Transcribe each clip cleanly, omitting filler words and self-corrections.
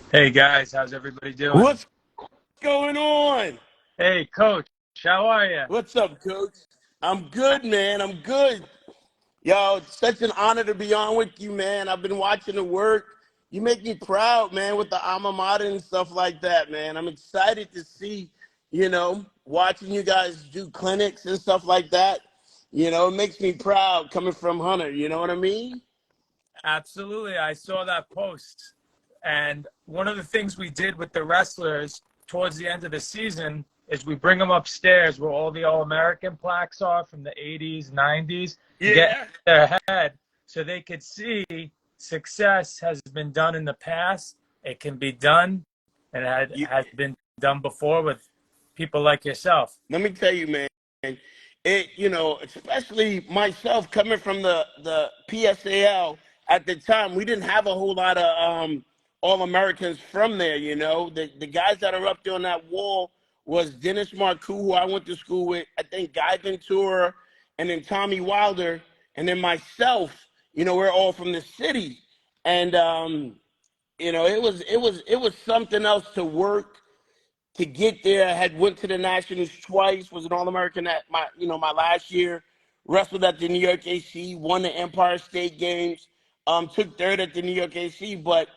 Hey guys, how's everybody doing? What's going on? Hey coach, how are you? What's up, Coach? I'm good, man. I'm good. Yo, it's such an honor to be on with you, man. I've been watching the work. You make me proud, man, with the alma mater and stuff like that, man. I'm excited to see, watching you guys do clinics and stuff like that. It makes me proud coming from Hunter. You know what I mean? Absolutely, I saw that post. And one of the things we did with the wrestlers towards the end of the season is we bring them upstairs where all the All-American plaques are from the 80s, 90s, get Yeah. their head so they could see success has been done in the past. It can be done, and has been done before with people like yourself. Let me tell you, man, especially myself coming from the PSAL at the time, we didn't have a whole lot of All Americans from there. The guys that are up there on that wall was Dennis Marcoux, who I went to school with. I think Guy Ventura, and then Tommy Wilder, and then myself. We're all from the city, and it was something else to work to get there. I had went to the Nationals twice, was an All-American at my last year, wrestled at the New York AC, won the Empire State Games, took third at the New York AC, but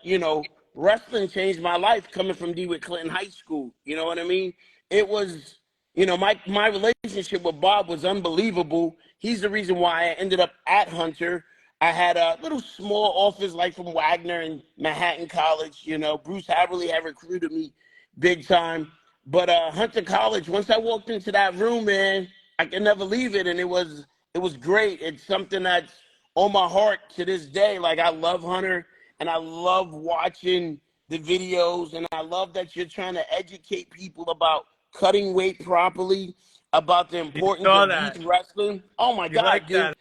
wrestling changed my life coming from DeWitt Clinton High School. You know what I mean? It was, my relationship with Bob was unbelievable. He's the reason why I ended up at Hunter. I had a little small office like from Wagner and Manhattan College. Bruce Haverly had recruited me big time. But Hunter College, once I walked into that room, man, I can never leave it, and it was great. It's something that's on my heart to this day. Like, I love Hunter, and I love watching the videos, and I love that you're trying to educate people about cutting weight properly, about the You importance saw of youth that. wrestling. Oh my You God, like dude! that?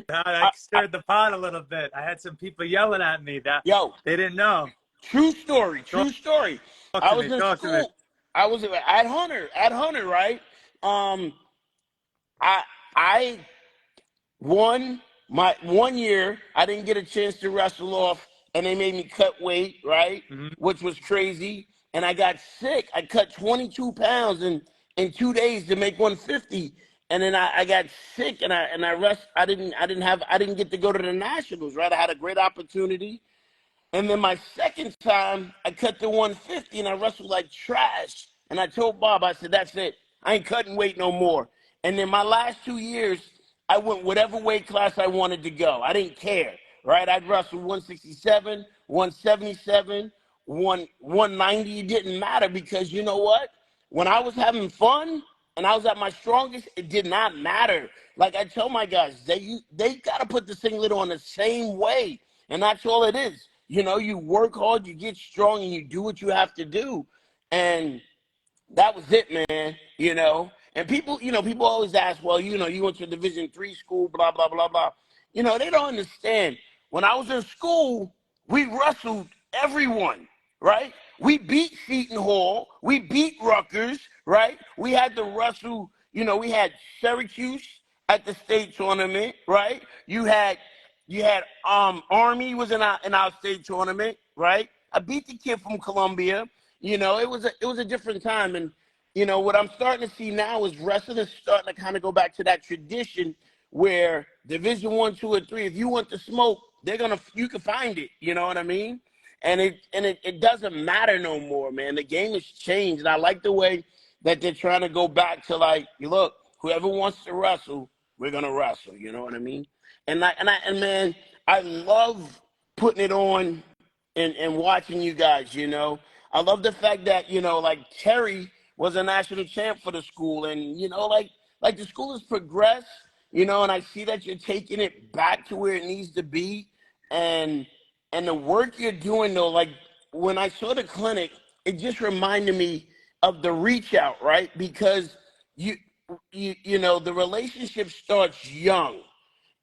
How that stirred the pot a little bit. I had some people yelling at me that Yo, they didn't know. true story, Talk, true story. talk I to was me. in Talk to me. school. I was at Hunter, right? Um, I I won my 1 year. I didn't get a chance to wrestle off, and they made me cut weight, right? Hmm. Which was crazy. And I got sick. I cut 22 pounds in 2 days to make 150. And then I got sick, and I rest. I didn't get to go to the nationals, right? I had a great opportunity, and then my second time, I cut to 150 and I wrestled like trash. And I told Bob, I said, that's it. I ain't cutting weight no more. And then my last 2 years, I went whatever weight class I wanted to go. I didn't care, right? I'd wrestle 167, 177, 190. It didn't matter because you know what? When I was having fun and I was at my strongest, it did not matter. Like I tell my guys, they got to put the singlet on the same way. And that's all it is. You work hard, you get strong, and you do what you have to do. And that was it, man. And people always ask, well, you went to a Division III school, blah, blah, blah, blah. They don't understand. When I was in school, we wrestled everyone, right? We beat Seton Hall. We beat Rutgers, right? We had to wrestle, we had Syracuse at the state tournament, right? You had Army was in our state tournament, right? I beat the kid from Columbia. It was a different time, and what I'm starting to see now is wrestling is starting to kind of go back to that tradition where Division I, II, or III, if you want to smoke, you can find it. You know what I mean? And it doesn't matter no more, man. The game has changed, and I like the way that they're trying to go back to like, look, whoever wants to wrestle, we're gonna wrestle. You know what I mean? And man, I love putting it on and watching you guys. I love the fact that like Terry was a national champ for the school, and like the school has progressed. And I see that you're taking it back to where it needs to be, and the work you're doing though, like when I saw the clinic, it just reminded me of the reach out, right? Because you the relationship starts young,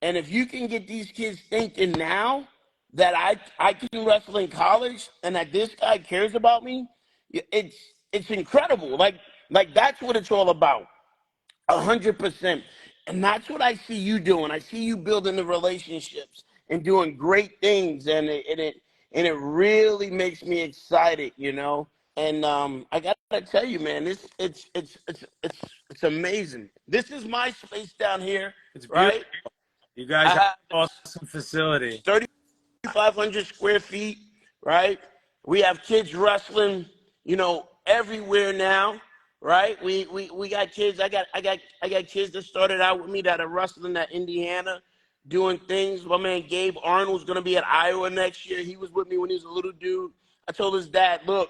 and if you can get these kids thinking now that I can wrestle in college and that this guy cares about me, it's it's incredible. Like that's what it's all about. 100%. And that's what I see you doing. I see you building the relationships and doing great things. And and it really makes me excited, you know. And I gotta tell you, man, it's amazing. This is my space down here, It's beautiful. right? You guys I have have an awesome facility. 3,500 square feet, right? We have kids wrestling, you know, everywhere now, right? We got kids. I got kids that started out with me that are wrestling at Indiana, doing things. My man Gabe Arnold's gonna be at Iowa next year. He was with me when he was a little dude. I told his dad, look,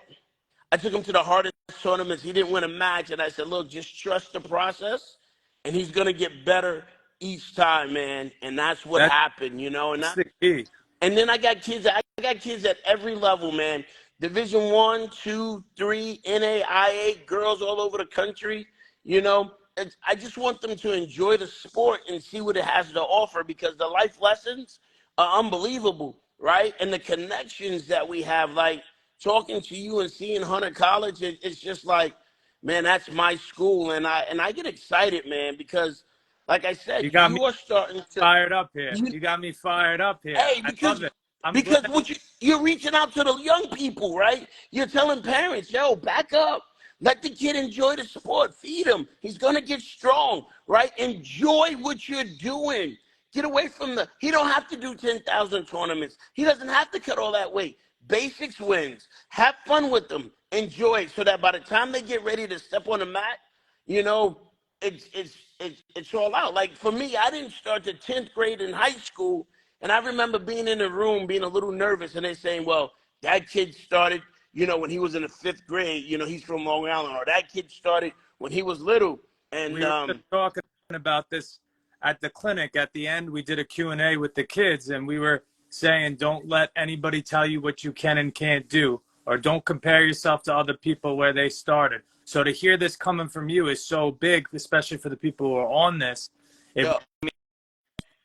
I took him to the hardest tournaments. He didn't win a match, and I said, look, just trust the process, and he's gonna get better each time, man. And that's what That's happened, you know. the key. And then I got kids. I got kids at every level, man. Division 1, 2, 3, NAIA, girls all over the country. You know, I just want them to enjoy the sport and see what it has to offer, because the life lessons are unbelievable, right? And the connections that we have, like talking to you and seeing Hunter College, it's just like, man, that's my school, and I get excited, man, because, like I You said, got me you are starting to. fired up here. You, You got me fired up here. Hey, I love it. I'm because glad. what you're reaching out to the young people, right? You're telling parents, yo, back up. Let the kid enjoy the sport. Feed him. He's gonna get strong, right? Enjoy what you're doing. Get away from he don't have to do 10,000 tournaments. He doesn't have to cut all that weight. Basics wins. Have fun with them. Enjoy it, so that by the time they get ready to step on the mat, you know, it's all out. Like for me, I didn't start the 10th grade in high school, and I remember being in the room, being a little nervous, and they saying, "Well, that kid started, you know, when he was in the 5th grade. You know, he's from Long Island, or that kid started when he was little." And We were just talking about this at the clinic. At the end, we did a Q&A with the kids, and we were saying, don't let anybody tell you what you can and can't do, or don't compare yourself to other people where they started. So to hear this coming from you is so big, especially for the people who are on this. It, yo,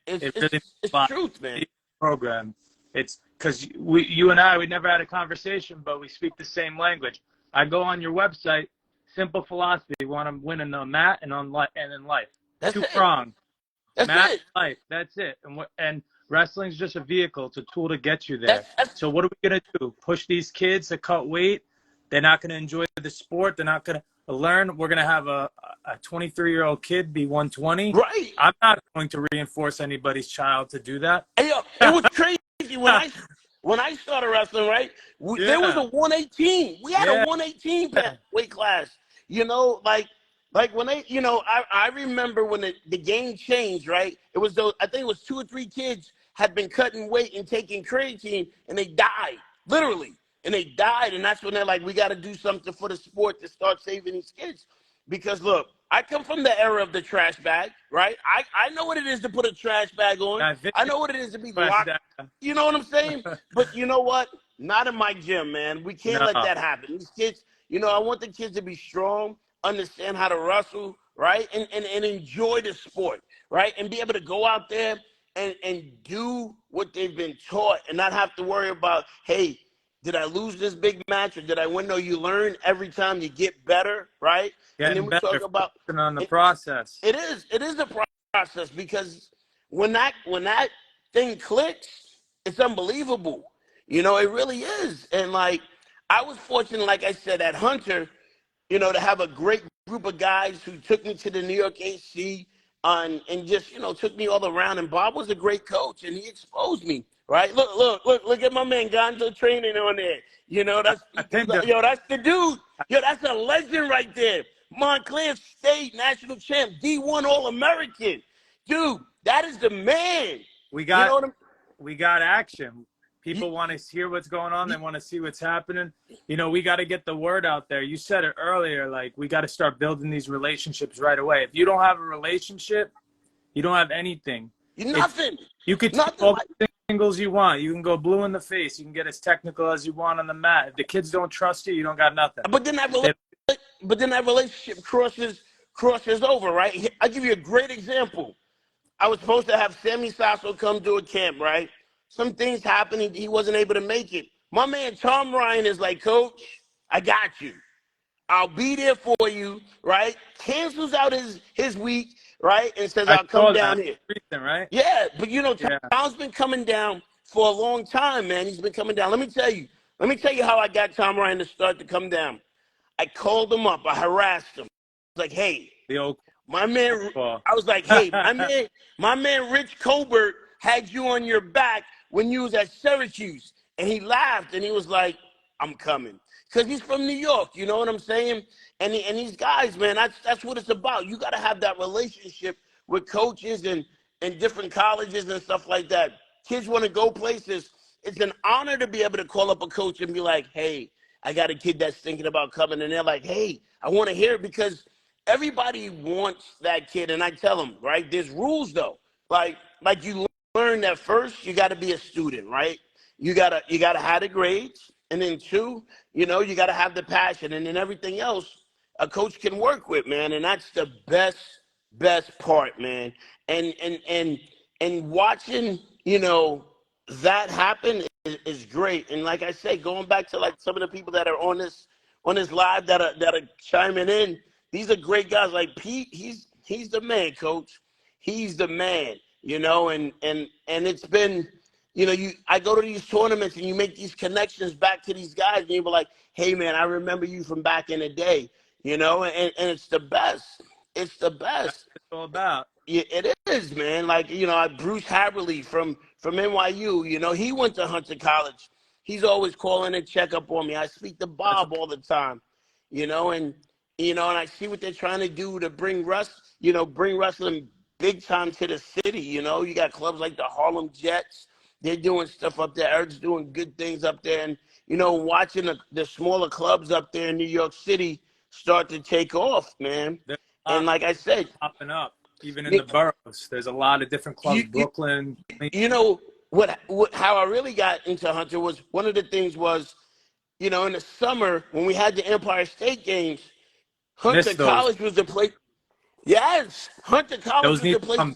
it's it it's really means it's a lot truth, to man. the program. It's because you and I, we never had a conversation, but we speak the same language. I go on your website, simple philosophy. You want to win in the mat and and in life. That's Two it. pronged. That's Mat it. life. That's it. And wrestling's just a vehicle. It's a tool to get you there. That's So what are we gonna do? Push these kids to cut weight? They're not gonna enjoy the sport. They're not gonna learn. We're gonna have a 23-year-old kid be 120. right. I'm not going to reinforce anybody's child to do that. Hey, yo, it was crazy when I started wrestling. Right, there was Yeah. a 118. We had a Yeah. 118 weight class. You know, like when they, you know, I remember when the game changed. Right, it was those. I think it was 2 or 3 kids had been cutting weight and taking creatine, and they died literally, and they died. And that's when they're like, we got to do something for the sport to start saving these kids. Because look, I come from the era of the trash bag, right? I know what it is to put a trash bag on. That I video know what it is to be question. locked. You know what I'm saying? But you know what? Not in my gym, man. We can't No. let that happen. These kids, you know, I want the kids to be strong, understand how to wrestle, right? And enjoy the sport, right? And be able to go out there and do what they've been taught, and not have to worry about, hey, did I lose this big match or did I win? No, you learn every time, you get better, right? And then Getting we talk better, about focusing on the it. process. It is a process, because when that thing clicks, it's unbelievable. You know, it really is. And like, I was fortunate, like I said, at Hunter, you know, to have a great group of guys who took me to the New York AC, and just, you know, took me all around. And Bob was a great coach, and he exposed me. Right? Look at my man Gonzo training on there. You know, I pinned him. yo, that's the dude. Yo, that's a legend right there. Montclair State national champ, D1 All American. Dude, that is the man. We You know got what I'm we got action. you, People want to hear what's going on. They you, want to see what's happening. You know, we got to get the word out there. You said it earlier, like we got to start building these relationships right away. If you don't have a relationship, you don't have anything. you It's nothing. you could take Nothing all like the singles you want. You can go blue in the face. You can get as technical as you want on the mat. If the kids don't trust you, you don't got nothing. but then that They, relationship crosses over, right? I'll give you a great example. I was supposed to have Sammy Sasso come do a camp, right? Some things happened. He wasn't able to make it. My man Tom Ryan is like, Coach, I got you. I'll be there for you, right? Cancels out his week, right? And says, I I'll come saw down that here. recent, right? Yeah, but you know, Yeah. Tom's been coming down for a long time, man. He's been coming down. Let me tell you how I got Tom Ryan to start to come down. I called him up. I harassed him. I was like, hey, The old my man, ball. I was like, hey, my man Rich Colbert had you on your back when you was at Syracuse. And he laughed and he was like, I'm coming. Because he's from New York, you know what I'm saying? And these guys, man, that's what it's about. You got to have that relationship with coaches and different colleges and stuff like that. Kids want to go places. It's an honor to be able to call up a coach and be like, hey, I got a kid that's thinking about coming. And they're like, hey, I want to hear it, because everybody wants that kid. And I tell them, right, there's rules, though. Like you learn that first, you got to be a student, right? You gotta have the grades. And then two, you got to have the passion. And then everything else a coach can work with, man. And that's the best part, man. And watching, that happen is great. And like I say, going back to like some of the people that are on this live that are chiming in, these are great guys. Like Pete, he's the man, coach. He's the man, and it's been, I go to these tournaments and you make these connections back to these guys and you're like, hey man, I remember you from back in the day, and it's the best. It's the best. It's all about. Yeah, it is, man. Like, Bruce Haberly from NYU, he went to Hunter College. He's always calling and check up on me. I speak to Bob all the time, and I see what they're trying to do to bring wrestling big time to the city. You got clubs like the Harlem Jets. They're doing stuff up there. Eric's doing good things up there. And, watching the smaller clubs up there in New York City start to take off, man. And like I said, popping up, even in the boroughs. There's a lot of different clubs, Brooklyn. How I really got into Hunter was, one of the things was, in the summer when we had the Empire State Games, Hunter College was the place. Yes, Hunter College was the place.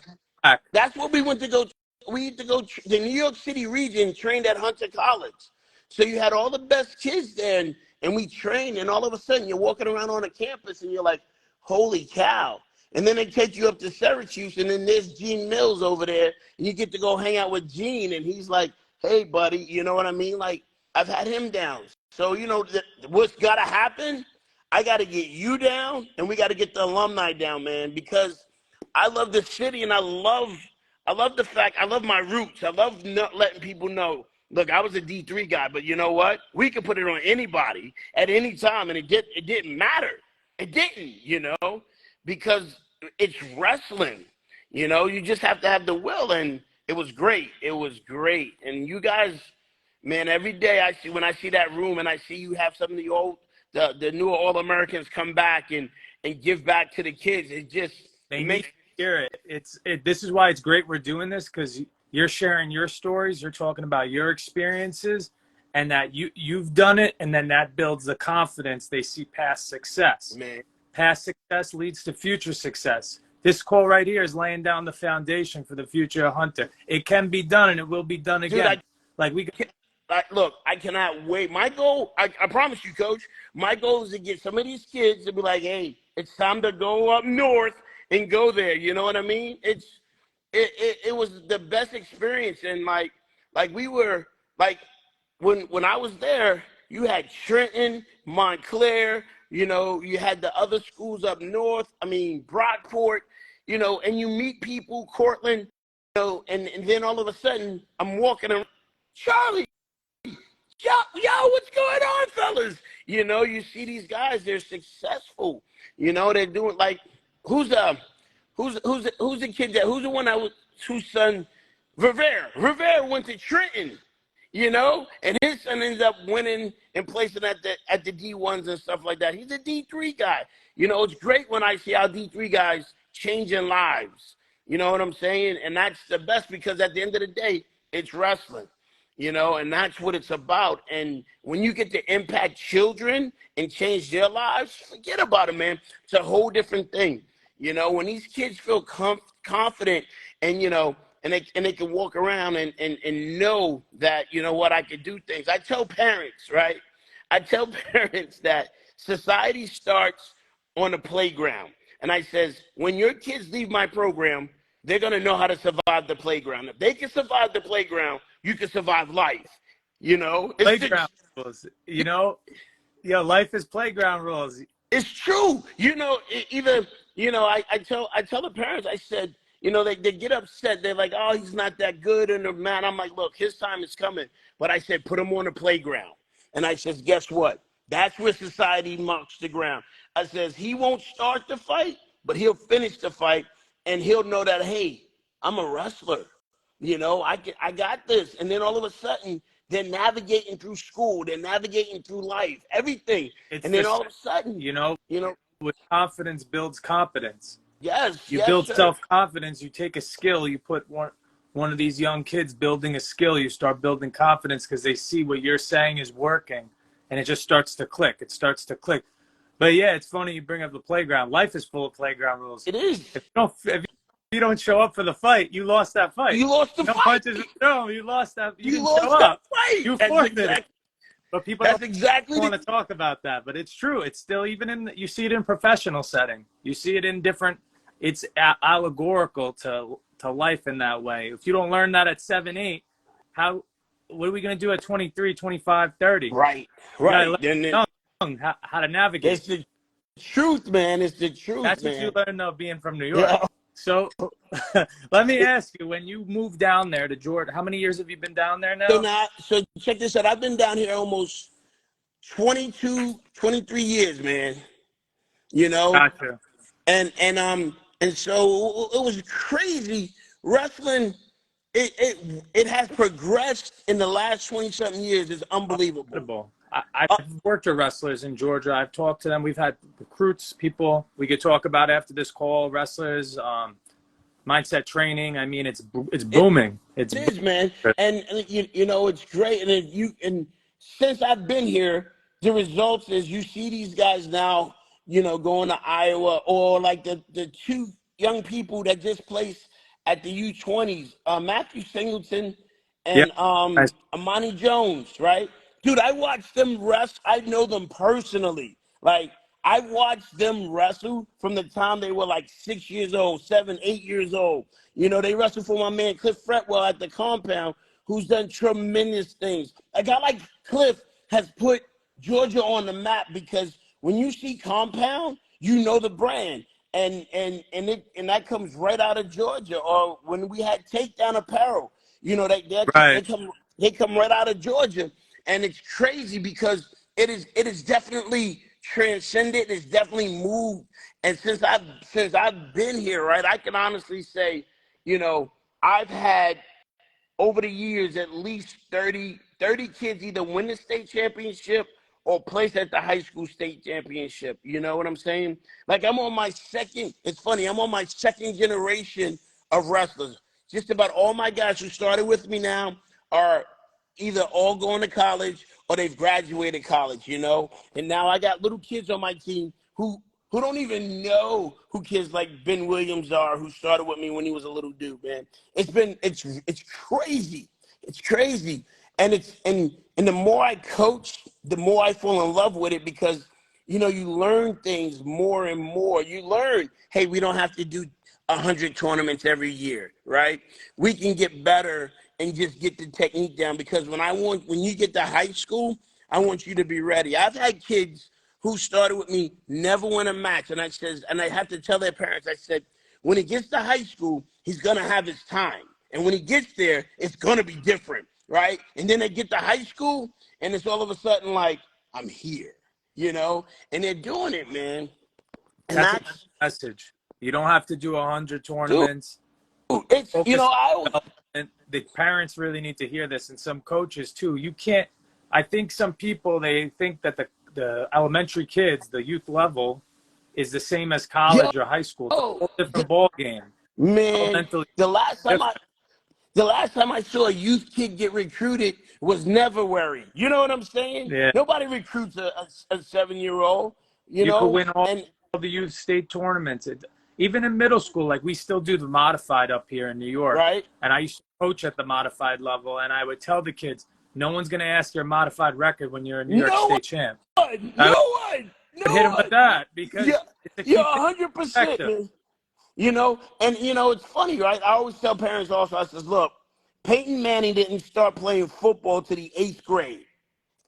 That's what we went to go. We used to go. The New York City region trained at Hunter College, so you had all the best kids there, and we trained. And all of a sudden, you're walking around on a campus, and you're like, "Holy cow!" And then they take you up to Syracuse, and then there's Gene Mills over there, and you get to go hang out with Gene, and he's like, "Hey, buddy," you know what I mean? Like, I've had him down. So what's got to happen? I got to get you down, and we got to get the alumni down, man, because I love the city, and I love the fact, I love my roots. I love not letting people know, look, I was a D3 guy, but you know what? We could put it on anybody at any time, and it didn't matter. It didn't, because it's wrestling. You just have to have the will, and it was great. It was great. And you guys, man, every day when I see that room and I see you have some of the newer All-Americans come back and give back to the kids, They need to hear it. This is why it's great we're doing this, because you're sharing your stories, you're talking about your experiences, and that you've done it, and then that builds the confidence. They see past success. Man. Past success leads to future success. This call right here is laying down the foundation for the future of Hunter. It can be done, and it will be done again. Look, I cannot wait. My goal, I promise you, Coach, my goal is to get some of these kids to be like, hey, it's time to go up north and go there. You know what I mean? It was the best experience. And like we were, like, when I was there, you had Trenton, Montclair, you had the other schools up north. I mean, Brockport, and you meet people, Cortland, and then all of a sudden I'm walking around, Charlie, yo, what's going on, fellas? You see these guys, they're successful. They're doing, like, who's the kid whose son, Rivera went to Trenton, and his son ends up winning and placing at the D1s and stuff like that. He's a D3 guy. It's great when I see our D3 guys changing lives. You know what I'm saying? And that's the best, because at the end of the day, it's wrestling. And that's what it's about. And when you get to impact children and change their lives, forget about it, man. It's a whole different thing. When these kids feel confident and, and they can walk around and know that, I could do things. I tell parents, right? I tell parents that society starts on the playground. And I says, when your kids leave my program, they're going to know how to survive the playground. If they can survive the playground, you can survive life. You know, Playground rules. You know, life is playground rules. it's true. You know, either, you know, I tell the parents, I said, you know, they get upset. They're like, oh, he's not that good. And man, I'm like, look, his time is coming. But I said, put him on the playground. And I says, guess what? That's where society marks the ground. I says, he won't start the fight, but he'll finish the fight. And he'll know that, hey, I'm a wrestler. You know, I got this. And then all of a sudden, they're navigating through school. They're navigating through life, everything. And then all of a sudden, you know, with confidence builds competence. Yes, You yes, build sir. self-confidence. You take a skill. You put one of these young kids building a skill. You start building confidence because they see what you're saying is working, and it just starts to click. It starts to click. But yeah, it's funny you bring up the playground. Life is full of playground rules. It is. If you don't show up for the fight, you lost that fight. You lost the no fight. punches thrown. You lost that. You didn't lost show up. Fight. You That's forfeited. exactly, But people that's don't exactly want to talk about that. But it's true. It's still even you see it in professional setting. You see it in different. It's allegorical to life in that way. If you don't learn that at 7, 8, what are we going to do at 23, 25, 30? Right. How to navigate. It's the truth, man. It's the truth. That's man. what you learn though, being from New York. Yeah. So let me ask you, when you moved down there to Georgia, how many years have you been down there now? So check this out. I've been down here almost 22, 23 years, man. You know? Gotcha. And so it was crazy. Wrestling, it has progressed in the last 20-something years. It's unbelievable. I've worked with wrestlers in Georgia. I've talked to them. We've had recruits, people we could talk about after this call, wrestlers, mindset training. I mean, it's booming. It is, man. And you know, it's great. And since I've been here, the results is you see these guys now, you know, going to Iowa, or like the two young people that just placed at the U20s, Matthew Singleton and Amani Jones, right? Dude, I watched them wrestle. I know them personally. Like, I watched them wrestle from the time they were like 6 years old, 7, 8 years old. You know, they wrestled for my man Cliff Fretwell at the compound, who's done tremendous things. A guy like Cliff has put Georgia on the map, because when you see compound, you know the brand. And that comes right out of Georgia. Or when we had Takedown Apparel, you know, they come right out of Georgia. And it's crazy because it is definitely transcended. It's definitely moved. And since I've been here, right, I can honestly say, you know, I've had over the years at least 30 kids either win the state championship or place at the high school state championship. You know what I'm saying? Like, I'm on my second generation of wrestlers. Just about all my guys who started with me now are either all going to college or they've graduated college, you know? And now I got little kids on my team who don't even know who kids like Ben Williams are, who started with me when he was a little dude, man. It's crazy. It's crazy. And the more I coach, the more I fall in love with it, because, you know, you learn things more and more. You learn, hey, we don't have to do 100 tournaments every year, right? We can get better and just get the technique down, because when you get to high school, I want you to be ready. I've had kids who started with me never win a match, and I have to tell their parents, I said, when he gets to high school, he's gonna have his time, and when he gets there, it's gonna be different, right? And then they get to high school, and it's all of a sudden like, I'm here, you know, and they're doing it, man. And that's a message. You don't have to do 100 tournaments. Dude, it's, you know, the parents really need to hear this, and some coaches too. You can't. I think some people, they think that the elementary kids, the youth level, is the same as college or high school. It's a whole different ball game. Man, the last time I saw a youth kid get recruited was never worried. You know what I'm saying? Yeah. Nobody recruits a 7-year-old. You know, could win all the youth state tournaments. Even in middle school, like, we still do the modified up here in New York. Right. And I used to coach at the modified level, and I would tell the kids, no one's going to ask your modified record when you're a New York State champ. No one. Hit him with that, because you're 100%, man. You know, and, you know, it's funny, right? I always tell parents also, I says, look, Peyton Manning didn't start playing football to the 8th grade.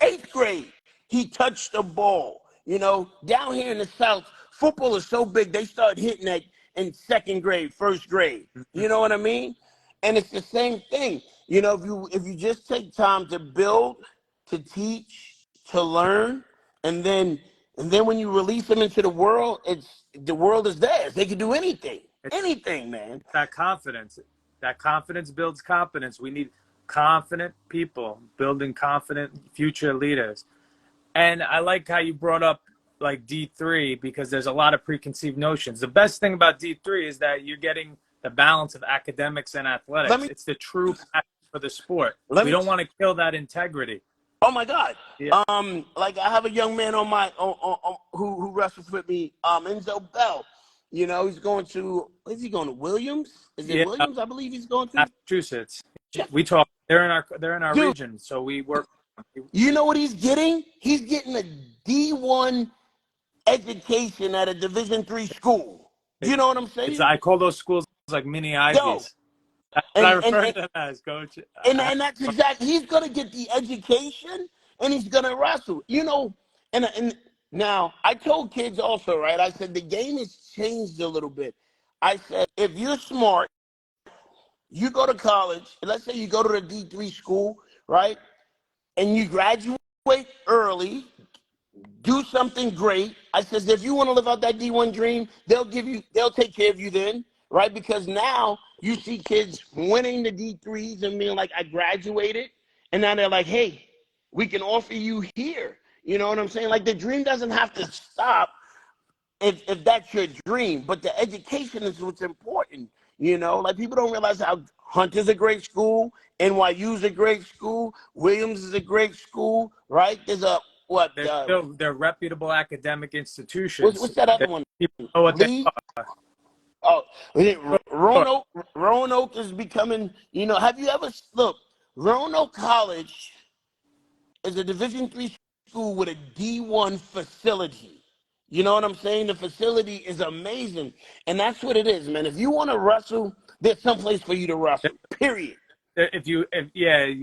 8th grade, he touched the ball. You know, down here in the South, football is so big, they start hitting that in 2nd grade, 1st grade. You know what I mean? And it's the same thing. You know, if you just take time to build, to teach, to learn, and then when you release them into the world, the world is theirs. They can do anything. Anything, man. That confidence. That confidence builds confidence. We need confident people building confident future leaders. And I like how you brought up like D3 because there's a lot of preconceived notions. The best thing about D3 is that you're getting the balance of academics and athletics. It's the true passion for the sport. We don't want to kill that integrity. Oh my God. Yeah. Like I have a young man on my who wrestles with me, Enzo Bell. You know, is he going to Williams? Is it Williams? I believe he's going to Massachusetts. We talk. They're in our region, so we work. You know what he's getting? He's getting a D1 education at a Division III school. Do you know what I'm saying? I call those schools like mini Ivies. That's what I refer to them as, Coach. And that's exactly. He's gonna get the education, and he's gonna wrestle. You know, and now I told kids also, right? I said the game has changed a little bit. I said if you're smart, you go to college. Let's say you go to the D3 school, right? And you graduate early, do something great. I says, if you want to live out that D1 dream, they'll take care of you then, right? Because now you see kids winning the D3s and being like, I graduated. And now they're like, hey, we can offer you here. You know what I'm saying? Like the dream doesn't have to stop if that's your dream, but the education is what's important. You know, like people don't realize how Hunter's a great school, NYU's a great school, Williams is a great school, right? There's they're reputable academic institutions. What's that other one? People know what they are. Oh, Roanoke is becoming, you know, have you ever, look, Roanoke College is a Division III school with a D1 facility. You know what I'm saying? The facility is amazing. And that's what it is, man. If you want to wrestle, there's someplace for you to wrestle, period. You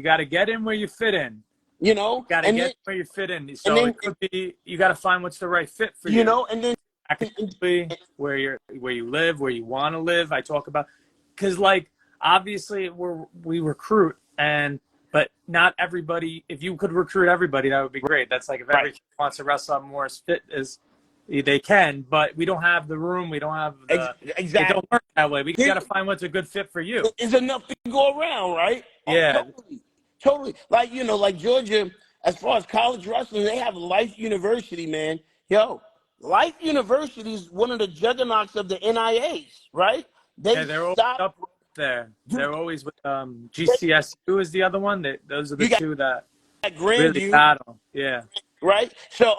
got to get in where you fit in. You know? Got to get where you fit in. So it could be, you got to find what's the right fit for you. You know, and then academically, where you live, where you want to live. I talk about, because like, obviously we recruit but not everybody, if you could recruit everybody, that would be great. That's like if everybody wants to wrestle, I'm more as fit as they can, but we don't have the room. We don't have exactly. It don't work that way. We got to find what's a good fit for you. It's enough to go around, right? Yeah. Totally. Like, you know, like Georgia, as far as college wrestling, they have Life University, man. Yo, Life University is one of the juggernauts of the NIAs, right? They're always up there. They're always with GCSU is the other one. Those are the two that really battle. Yeah. Right? So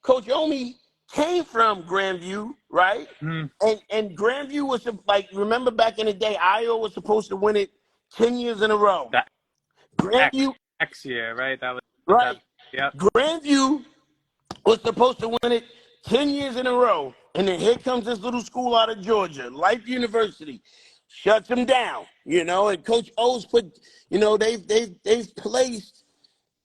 Coach Omi came from Grandview, right? Mm-hmm. And Grandview was like, remember back in the day, Iowa was supposed to win it 10 years in a row. Grandview X year, right? That was right. Yeah. Grandview was supposed to win it 10 years in a row. And then here comes this little school out of Georgia, Life University, shuts them down, you know, and Coach O's put, you know, they've placed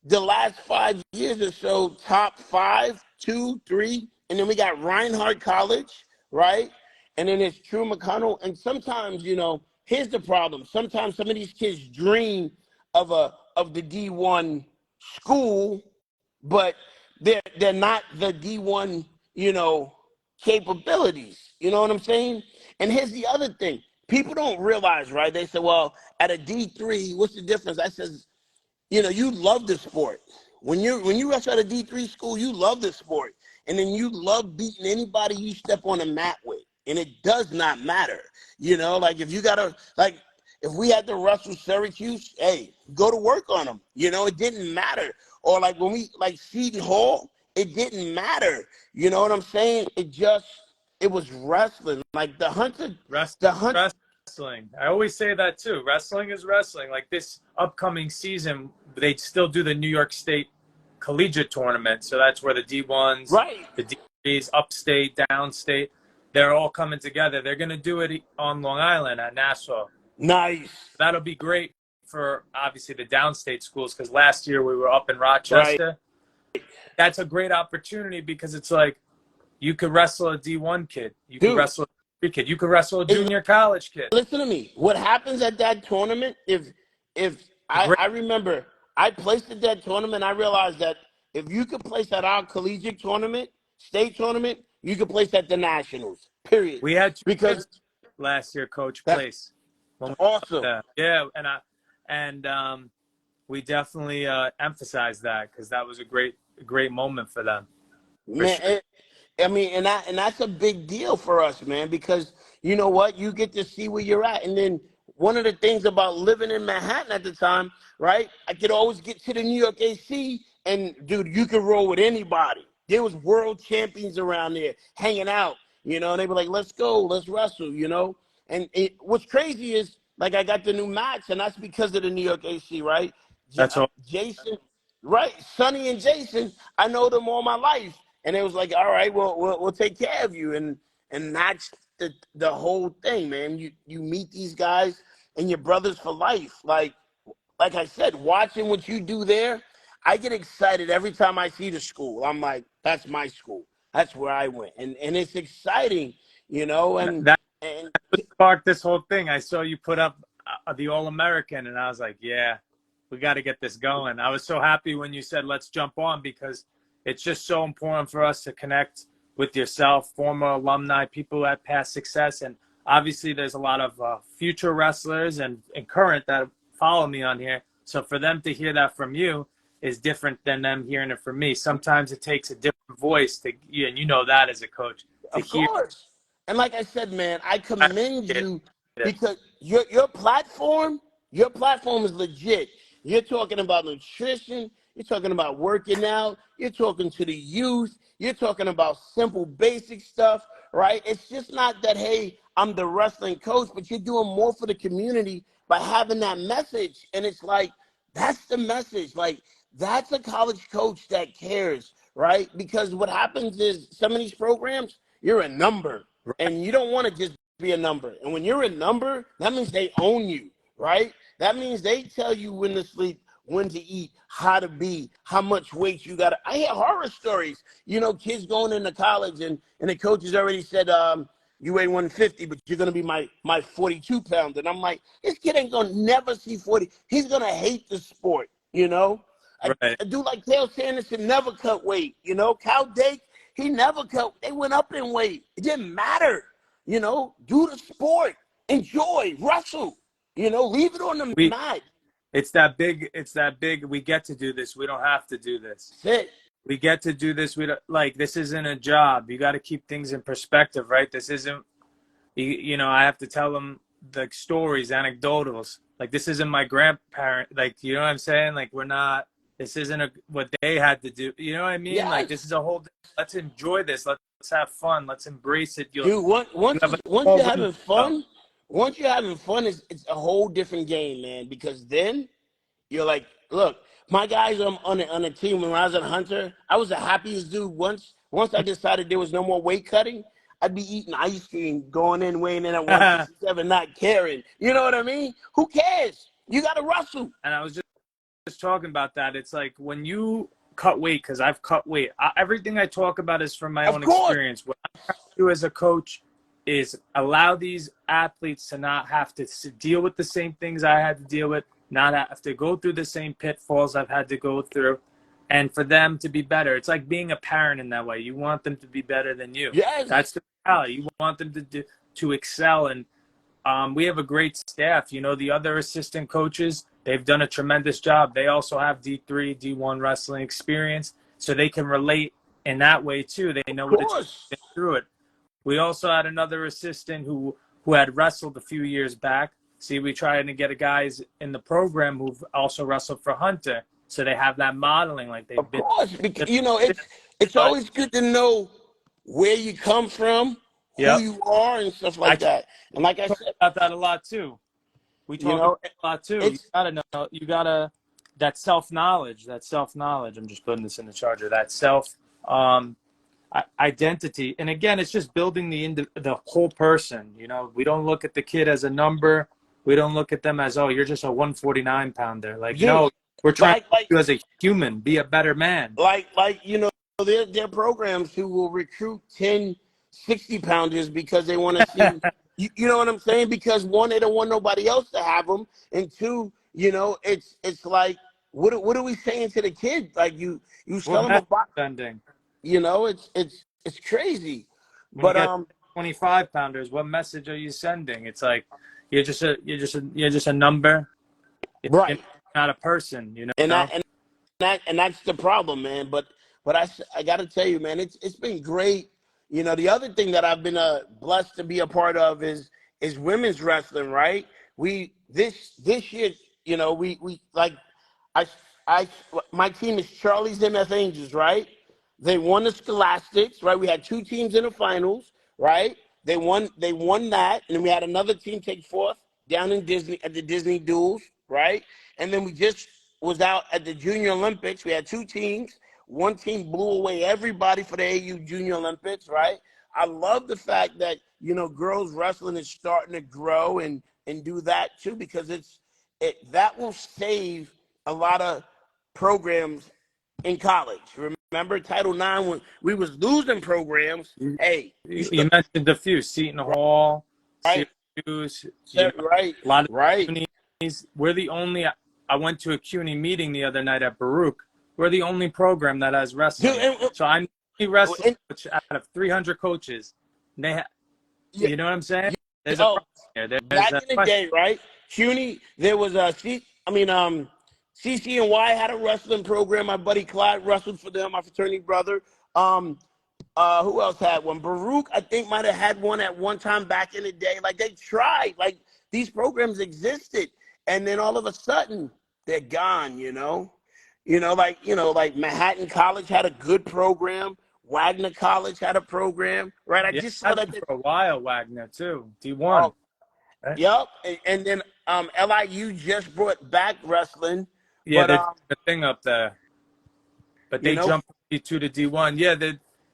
the last 5 years or so, top 5, 2, 3, and then we got Reinhardt College, right? And then there's True McConnell. And sometimes, you know, here's the problem. Sometimes some of these kids dream of the D1 school, but they're not the D1, you know, capabilities. You know what I'm saying? And here's the other thing. People don't realize, right? They say, well, at a D3, what's the difference? I says, you know, you love the sport. When you wrestle at a D3 school, you love the sport. And then you love beating anybody you step on a mat with. And it does not matter. You know, like if we had to wrestle Syracuse, hey, go to work on them. You know, it didn't matter. Or like when we, like Seton Hall, it didn't matter. You know what I'm saying? It was wrestling. Like the Hunter. Wrestling. I always say that too. Wrestling is wrestling. Like this upcoming season, they still do the New York State Collegiate Tournament. So that's where the D1s, the D3s, upstate, downstate, they're all coming together. They're going to do it on Long Island at Nassau. Nice. That'll be great for obviously the downstate schools, because last year we were up in Right. Rochester. That's a great opportunity because it's like you could wrestle a D1 kid, you could Dude, wrestle a kid, you could wrestle a it's, junior college kid. listen to me. What happens at that tournament, if A great, I remember I placed at that tournament, I realized that if you could place at our collegiate tournament, state tournament, you could place at the nationals. Period. we had 2 Because kids last year, Coach that's Place. When we were up awesome. there. Yeah, and we definitely emphasized that because that was a great moment for them. For Man, sure. I mean, and that's a big deal for us, man, because you know what? You get to see where you're at. And then one of the things about living in Manhattan at the time, right? I could always get to the New York AC, and dude, you could roll with anybody. There was world champions around there hanging out, you know, and they were like, let's go, let's wrestle, you know. And what's crazy is, like, I got the new match, and that's because of the New York AC, right? That's all. Jason, right? Sonny and Jason, I know them all my life. And it was like, all right, well, we'll take care of you, and that's the whole thing, man. You meet these guys, and your brothers for life. Like I said, watching what you do there, I get excited every time I see the school. I'm like, that's my school. That's where I went, and it's exciting, you know. And That sparked this whole thing. I saw you put up the All-American, and I was like, yeah, we got to get this going. I was so happy when you said let's jump on, because it's just so important for us to connect with yourself, former alumni, people who had past success. And obviously there's a lot of future wrestlers and current that follow me on here. So for them to hear that from you is different than them hearing it from me. Sometimes it takes a different voice to, and you know that as a coach, to of hear course. And like I said, man, I commend it. you because your platform, is legit. You're talking about nutrition, you're talking about working out, you're talking to the youth, you're talking about simple basic stuff, right? It's just not that, hey, I'm the wrestling coach, but you're doing more for the community by having that message. And it's like, that's the message. Like, that's a college coach that cares, right? Because what happens is some of these programs, you're a number, and you don't want to just be a number. And when you're a number, that means they own you, right? That means they tell you when to sleep, when to eat, how to be, how much weight you got. I hear horror stories, you know, kids going into college, and the coaches already said, you weigh 150, but you're going to be my 42 pounds. And I'm like, this kid ain't going to never see 40. He's going to hate the sport, you know? Right. A dude like Dale Sanderson never cut weight, you know? Cal Dake, he never cut. They went up in weight. It didn't matter, you know? Do the sport. Enjoy. Wrestle. You know? Leave it on the mat. It's that big. It's that big. We get to do this. We don't have to do this. That's it. We get to do this. We don't, like, this isn't a job. You got to keep things in perspective, right? This isn't, you know, I have to tell them the stories, anecdotals. Like, this isn't my grandparent. Like, you know what I'm saying? Like, we're not, this isn't what they had to do. You know what I mean? Yes. Like, this is a whole, let's enjoy this. Let's have fun. Let's embrace it. Dude, once you're having fun, it's a whole different game, man. Because then you're like, look, my guys on a team when I was at Hunter, I was the happiest dude. Once I decided there was no more weight cutting, I'd be eating ice cream, going in, weighing in at 167, not caring. You know what I mean? Who cares? You got to wrestle. And I was just talking about that. It's like when you cut weight, because I've cut weight. Everything I talk about is from my own experience. What I try to do as a coach is allow these athletes to not have to deal with the same things I had to deal with, not have to go through the same pitfalls I've had to go through, and for them to be better. It's like being a parent in that way. You want them to be better than you. Yes. That's the reality. You want them to excel. And we have a great staff. You know, the other assistant coaches, they've done a tremendous job. They also have D3, D1 wrestling experience, so they can relate in that way too. They know what it's been through it. We also had another assistant who had wrestled a few years back. See, we trying to get guys in the program who've also wrestled for Hunter, so they have that modeling. Like they've been. Of course, because, you know, it's always good to know where you come from, who you are, and stuff like that. And like I said, about that a lot too. We talk about a lot too. You gotta know. You gotta that self knowledge. I'm just putting this in the charger. That self identity. And again, it's just building the whole person. You know, we don't look at the kid as a number. We don't look at them as, oh, you're just a 149 pounder. Like, Dude, no, we're trying to like you as a human, be a better man. you know, there are programs who will recruit 10 60-pounders because they want to see, you know what I'm saying? Because one, they don't want nobody else to have them, and two, you know, it's like, what are we saying to the kid? Like, you What tell them message about, sending? you know, it's crazy. When you But get 25 pounders, what message are you sending? It's like you're just a number. You're right, not a person, you and know? that's the problem, man. But I got to tell you, man, it's been great. You know, the other thing that I've been blessed to be a part of is women's wrestling. Right? We this year, you know, we like I I my team is Charlie's MF Angels. Right? They won the Scholastics. Right? We had two teams in the finals. Right? They won that, and then we had another team take fourth down in Disney at the Disney Duels. Right? And then we just was out at the Junior Olympics. We had two teams. One team blew away everybody for the AU Junior Olympics, right? I love the fact that, you know, girls wrestling is starting to grow and do that too, because that will save a lot of programs in college. Remember Title IX, when we was losing programs? You, Hey, you mentioned a few, Seton Hall, right, Syracuse, you know, right, a lot of right. CUNYs. We're the only, I went to a CUNY meeting the other night at Baruch. We're the only program that has Dude, wrestling. So I'm the only wrestling and, coach out of 300 coaches. They yeah, you know what I'm saying? There's a oh, problem here. There's back a in the question. day, right? CUNY, there was CCNY had a wrestling program. My buddy Clyde wrestled for them, my fraternity brother. Who else had one? Baruch, I think, might have had one at one time back in the day. Like, they tried. Like, these programs existed, and then all of a sudden they're gone. Like Manhattan College had a good program. Wagner College had a program, right? I Yeah, just saw had that. one for a while, Wagner too. D1. Oh, Right? yep. And then LIU just brought back wrestling, Yeah, but they're doing a thing up there. But you they know, jumped from D2 to D1. Yeah,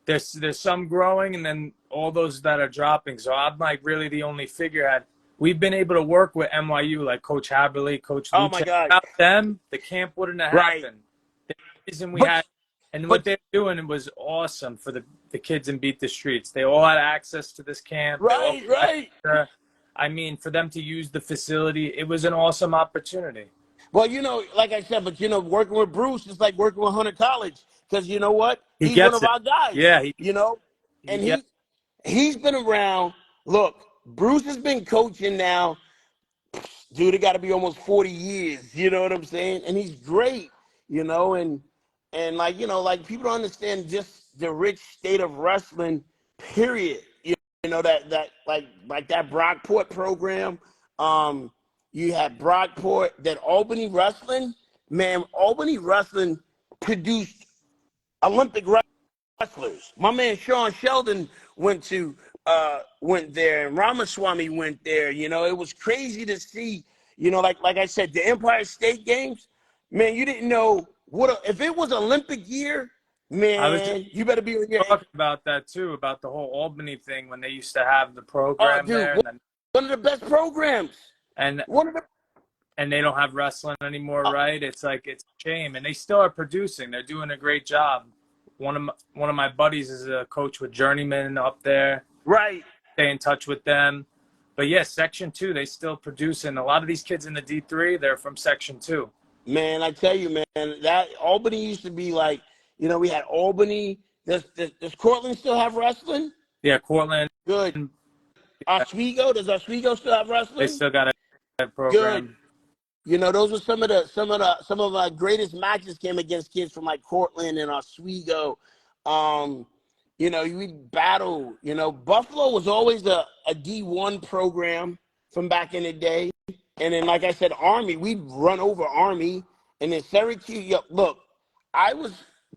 there's some growing, and then all those that are dropping. So I'm like really the only figurehead. We've been able to work with NYU, like Coach Haberly, Coach oh my Luce. God, Without them, the camp wouldn't have right? happened. The reason we But had, and what but they're doing was awesome for the kids in Beat the Streets. They all had access to this camp. They all, right. I mean, for them to use the facility, it was an awesome opportunity. Well, like I said, but working with Bruce is like working with Hunter College, because you know what? He He's one gets of it. our guys. Yeah, he And gets. he's been around. Look, Bruce has been coaching now. Dude, it got to be almost 40 years. You know what I'm saying? And he's great. And like people don't understand just the rich state of wrestling. Period. That like that Brockport program. You had Brockport, that Albany wrestling. Man, Albany wrestling produced Olympic wrestlers. My man Sean Sheldon went there, and Ramaswamy went there. It was crazy to see. Like I said, the Empire State Games. Man, you didn't know if it was Olympic year. I was just Man, you better be on your. talking about that too, about the whole Albany thing when they used to have the Oh, program dude, there, and then one of the best programs. and One of the. and they don't have wrestling anymore, Oh, right? It's like it's a shame, and they still are producing. They're doing a great job. One of my buddies is a coach with Journeyman up there. right. Stay in touch with them. But yes, Section 2, they still producing. A lot of these kids in the D3, they're from Section 2. Man, I tell you, man, that Albany used to be like, we had Albany. Does Cortland still have wrestling? Yeah, Cortland. Good. Oswego, does Oswego still have They wrestling? still got a Good. program. Those were some of our greatest matches came against kids from like Cortland and Oswego. We battle. Buffalo was always a D1 program from back in the day. And then, like I said, Army, we'd run over Army. And then Syracuse, look,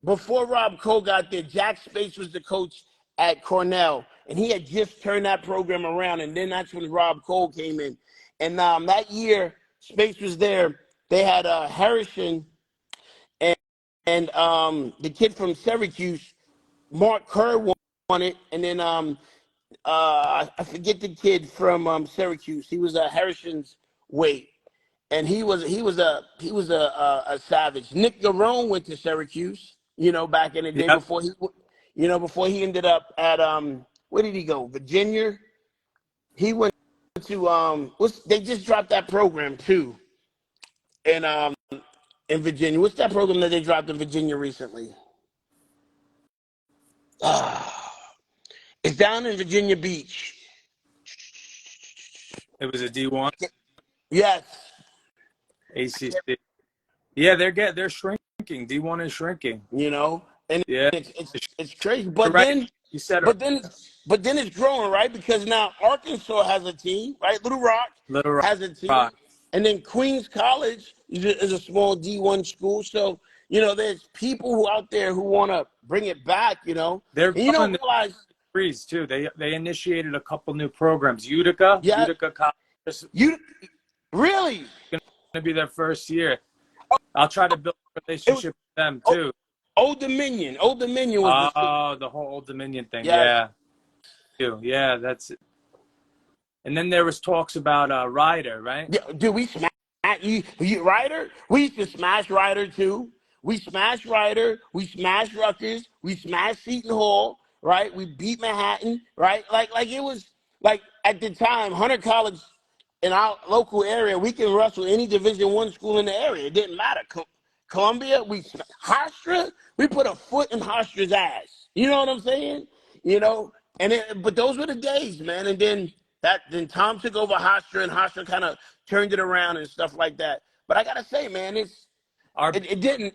before Rob Cole got there, Jack Space was the coach at Cornell. And he had just turned that program around. And then that's when Rob Cole came in. And that year, Space was there. They had Harrison and the kid from Syracuse, Mark Kerr, won it. And then I forget the kid from Syracuse. He was Harrison's weight, and he was a savage. Nick Garone went to Syracuse, back in the day Yep. before he ended up at where did he go? Virginia. He went to they just dropped that program too in Virginia. What's that program that they dropped in Virginia recently? It's down in Virginia Beach. It was a D1 Yes. ACC. Yeah, they're shrinking. D1 is shrinking. And Yeah, it's crazy. you're But right. then You said it. but then but then it's growing, right? Because now Arkansas has a team, right? Little Rock Little has a team. Rock. And then Queens College is a small D1 school. So, there's people who out there who want to bring it back, They're And you don't growing the realize, degrees too. They initiated a couple new programs. Utica yeah, College is you really, going to be their first year. I'll try to build a it was relationship with them oh, too. Old Dominion. Old Dominion was the school. Oh, the whole Old Dominion thing. Yes. Yeah, that's it. And then there was talks about Ryder, right? Yeah, dude, we smash Ryder. We used to smash Ryder too. We smashed Ryder. We smashed Rutgers. We smashed Seton Hall. Right. We beat Manhattan. Right. Like it was like at the time, Hunter College in our local area, we can wrestle any Division I school in the area. It didn't matter. Columbia, Hofstra, we put a foot in Hofstra's ass. You know what I'm saying? But those were the days, man. And then Tom took over Hofstra, and Hofstra kind of turned it around and stuff like that. But I gotta say, man, it didn't.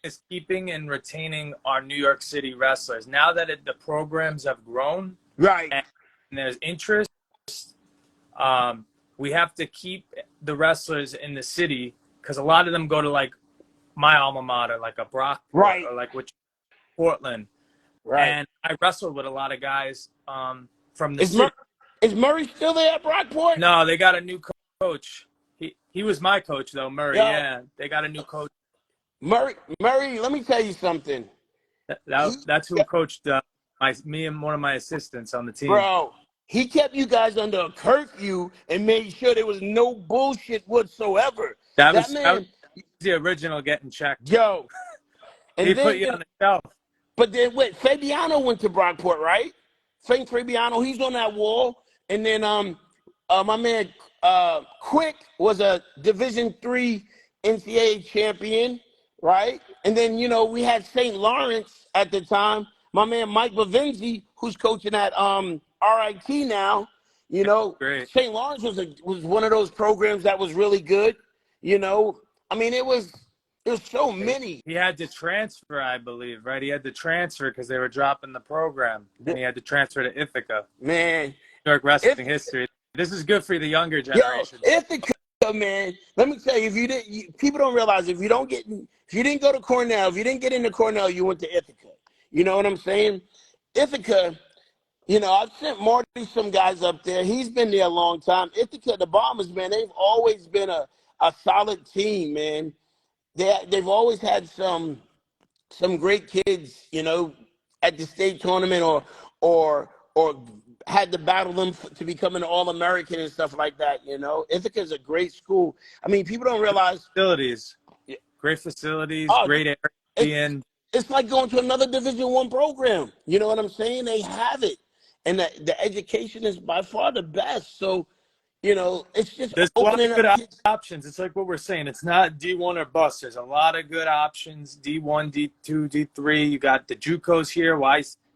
Is keeping and retaining our New York City wrestlers. Now that the programs have grown, Right. and there's interest, we have to keep the wrestlers in the city because a lot of them go to like my alma mater, like a Brockport, Right. or like Portland. Right. And I wrestled with a lot of guys from the city. Is Murray still there at Brockport? No, they got a new coach. He was my coach though, Murray. Yeah, they got a new coach. Murray, let me tell you something. That's who coached me and one of my assistants on the team. Bro, he kept you guys under a curfew and made sure there was no bullshit whatsoever. That was the original getting checked. Yo. And he put you on the shelf. But then wait, Fabiano went to Brockport, right? Frank Fabiano, he's on that wall. And then my man Quick was a Division III NCAA champion. Right? And then, we had St. Lawrence at the time. My man Mike Bavenzi, who's coaching at RIT now, Great. St. Lawrence was one of those programs that was really good. I mean, it was so many. He had to transfer, I believe, right? He had to transfer because they were dropping the program. And he had to transfer to Ithaca. Man. New York wrestling history. This is good for the younger generation. Yo, Ithaca, man. Let me tell you, people don't realize if you didn't go to Cornell, if you didn't get into Cornell, you went to Ithaca. You know what I'm saying? Ithaca, I've sent Marty some guys up there. He's been there a long time. Ithaca, the Bombers, man, they've always been a solid team, man. They've always had some great kids, at the state tournament or had to battle them to become an All-American and stuff like that, Ithaca's a great school. I mean, people don't realize. Great facilities, great area. It's like going to another Division I program. You know what I'm saying? They have it. And the education is by far the best. So, it's just there's a lot of good options. It's like what we're saying. It's not D1 or bust. There's a lot of good options. D1, D2, D3. You got the JUCOs here.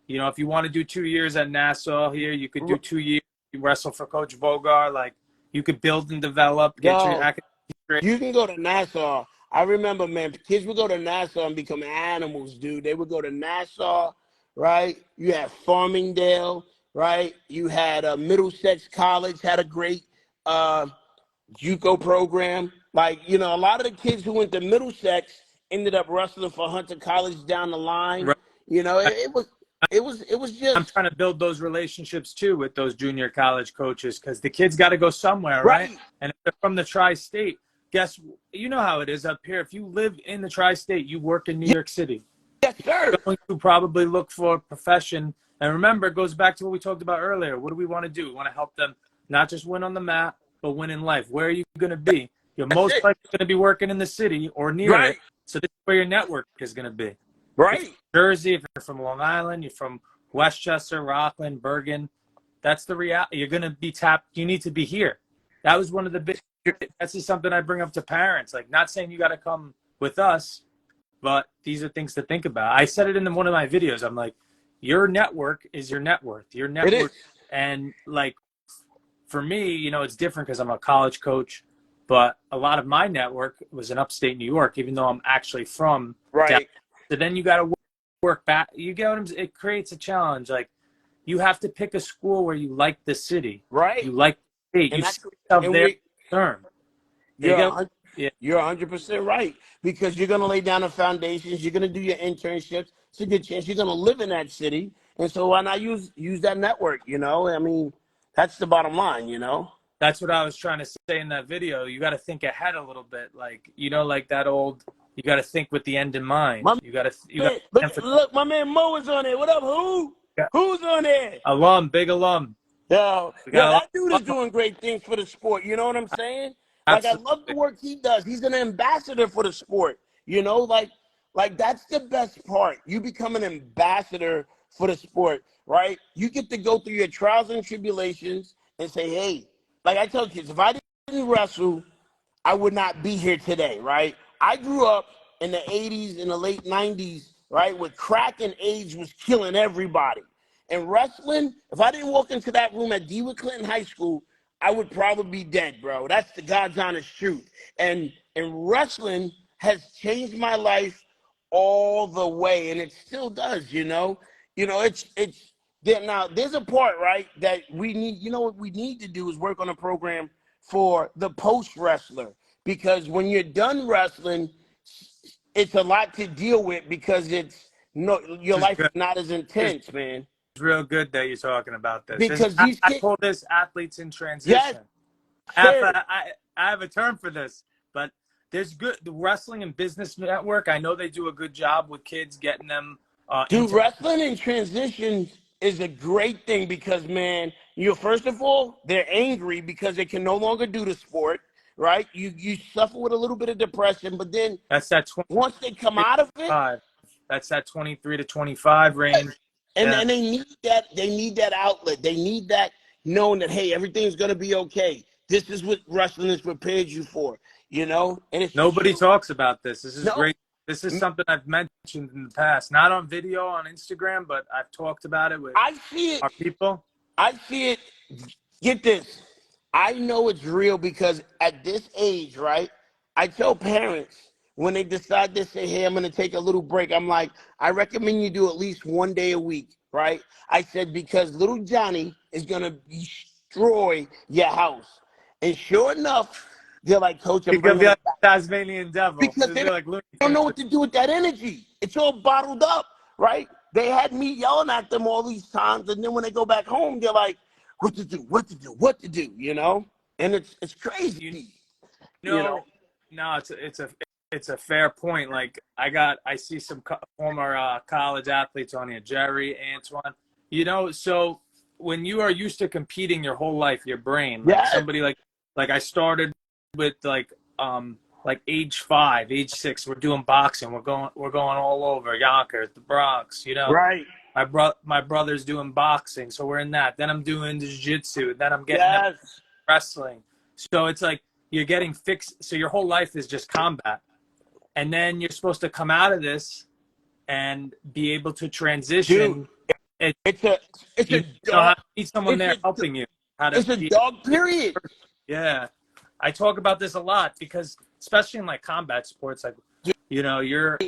If you want to do 2 years at Nassau here, you could do 2 years. You wrestle for Coach Vogar. Like, you could build and develop. Get your academic straight. You can go to Nassau. I remember, man, kids would go to Nassau and become animals, dude. They would go to Nassau, right? You had Farmingdale, right? You had Middlesex College had a great JUCO program. Like, a lot of the kids who went to Middlesex ended up wrestling for Hunter College down the line. Right. It was just. I'm trying to build those relationships too with those junior college coaches because the kids got to go somewhere, right? And if they're from the tri-state, you know how it is up here. If you live in the tri-state, you work in New York City. Yes, sir. You're going to probably look for a profession. And remember, it goes back to what we talked about earlier. What do we want to do? We want to help them not just win on the mat, but win in life. Where are you going to be? You're That's most it. likely going to be working in the city or near Right. it. So this is where your network is going to be. If Right. you're from Jersey, if you're from Long Island, you're from Westchester, Rockland, Bergen, that's the reality. You're going to be tapped. You need to be here. That was one of the big, that's just something I bring up to parents. Like, not saying you got to come with us, but these are things to think about. I said it in one of my videos. I'm like, your network is your net worth. Your It network. is. And like, for me, you know, it's different because I'm a college coach, but a lot of my network was in upstate New York, even though I'm actually from down. Right. So then you got to work back. You get what I'm saying? It creates a challenge. Like, you have to pick a school where you like the city, Right. you like the state, And you that's, see yourself and there we, term. You you're get, 100, yeah, you're 100% right, because you're going to lay down the foundations. You're going to do your internships. It's a good chance you're going to live in that city. And so why not use that network? You know, I mean, that's the bottom line, you know? that's what I was trying to say in that video. You got to think ahead a little bit. Like, you know, like that old, you got to think with the end in mind. My You got to man, look, my man Mo is on there. What up, who? yeah. Who's on there? Alum, big alum. Yo, We yo, got a lot that dude is of doing great things for the sport. You know what I'm saying? Like, I love the absolutely. work he does. He's an ambassador for the sport. You know, like that's the best part. You become an ambassador for the sport, right? You get to go through your trials and tribulations and say, hey, like I tell kids, if I didn't wrestle, I would not be here today, right? I grew up in the 80s and the late 90s, right, where crack and AIDS was killing everybody. And wrestling, if I didn't walk into that room at DeWitt Clinton High School, I would probably be dead, bro. That's the God's honest truth. And wrestling has changed my life all the way, and it still does, you know? You know, it's there now. There's a part, right, that we need, you know, what we need to do is work on a program for the post wrestler, because when you're done wrestling, it's a lot to deal with, because it's no, your This is life is good. not as intense, man. It's real good that you're talking about this. Because these I kids, call this athletes in yes, transition. sir, I have a term for this, but there's good the wrestling and business network. I know they do a good job with kids, getting them dude, into. wrestling in transition is a great thing, because, man, you first of all, they're angry because they can no longer do the sport, right? You suffer with a little bit of depression, but then That's that once they come 23 to out of it, 25. That's that 23 to 25 range. and Yeah. and they need that outlet. They need that knowing that, hey, everything's gonna be okay. This is what wrestling has prepared you for, you know? And it's Nobody true. talks about this. This is No, great. This is something I've mentioned in the past, not on video on Instagram, but I've talked about it with I see it. our people. I see it. Get this. I know it's real, because at this age, right? I tell parents when they decide to say, hey, I'm going to take a little break, I'm like, I recommend you do at least 1 day a week, right? I said, because little Johnny is going to destroy your house. And sure enough, they're like, Coach, I'm He's gonna be bringing like it back. Tasmanian devil. Because He'll they be like Looney don't know Tunes. what to do with that energy. It's all bottled up, right? They had me yelling at them all these times, and then when they go back home, they're like, what to do, what to do, what to do, you know? And it's crazy, you know? No, no, it's a fair point. Like I see some former college athletes on here, Jerry, Antoine. You know, so when you are used to competing your whole life, your brain, like Yeah, somebody like I started with like age 5, age 6, we're doing boxing. We're going all over Yonkers, the Bronx. You know, right. my brother's doing boxing, so we're in that. Then I'm doing jiu-jitsu. Then I'm getting up Yes. wrestling. So it's like you're getting fixed. So your whole life is just combat. And then you're supposed to come out of this and be able to Dude, transition. It, it's a it's you a know how dog to need someone there helping you how to it's a be. dog period. Yeah. I talk about this a lot because especially in like combat sports, like, you know, your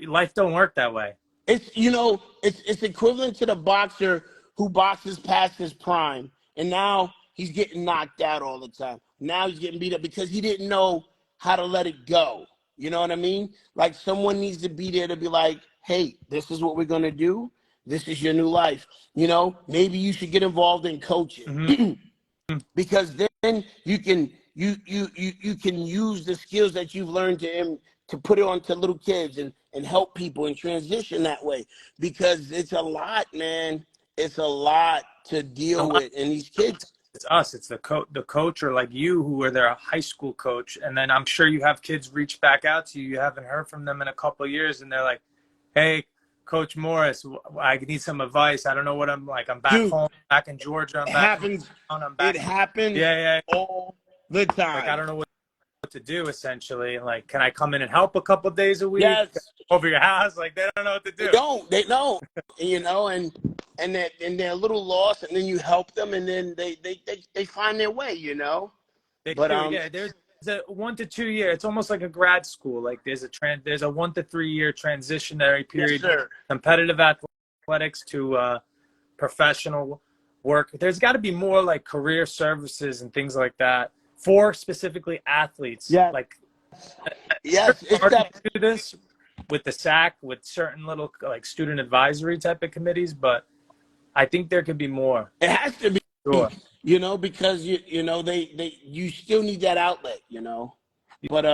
life don't work that way. It's, you know, it's equivalent to the boxer who boxes past his prime, and now he's getting knocked out all the time. Now he's getting beat up because he didn't know how to let it go. You know what I mean? Like, someone needs to be there to be like, hey, this is what we're gonna do. This is your new life. You know, maybe you should get involved in coaching. Mm-hmm. Because then you can use the skills that you've learned to put it onto little kids and help people and transition that way, because it's a lot, man. It's a lot to A deal lot. with, and these kids, it's us. It's the coach or like you who are their high school coach. And then I'm sure you have kids reach back out to you. You haven't heard from them in a couple of years. And they're like, hey, Coach Morris, I need some advice. I don't know what I'm like. I'm back Dude, home, back in Georgia. I'm it back in happens. town. I'm It back. happens Yeah. all the Like, I time. don't know what to do, essentially. Like, can I come in and help a couple of days a week? Yes. Over your house? Like, they don't know what to do. They don't, you know, and they're a little lost, and then you help them, and then they find their way, you know. They But do, yeah. There's a 1 to 2 year. It's almost like a grad school. Like there's a 1 to 3 year transitionary period. yes, sir. Competitive athletics to professional work. There's got to be more like career services and things like that for specifically athletes. Yeah. Like Yes, it's hard that. to do this with the SAC, with certain little like student advisory type of committees, but I think there could be more. It has to be, Sure. you know, because you know you still need that outlet, you know. But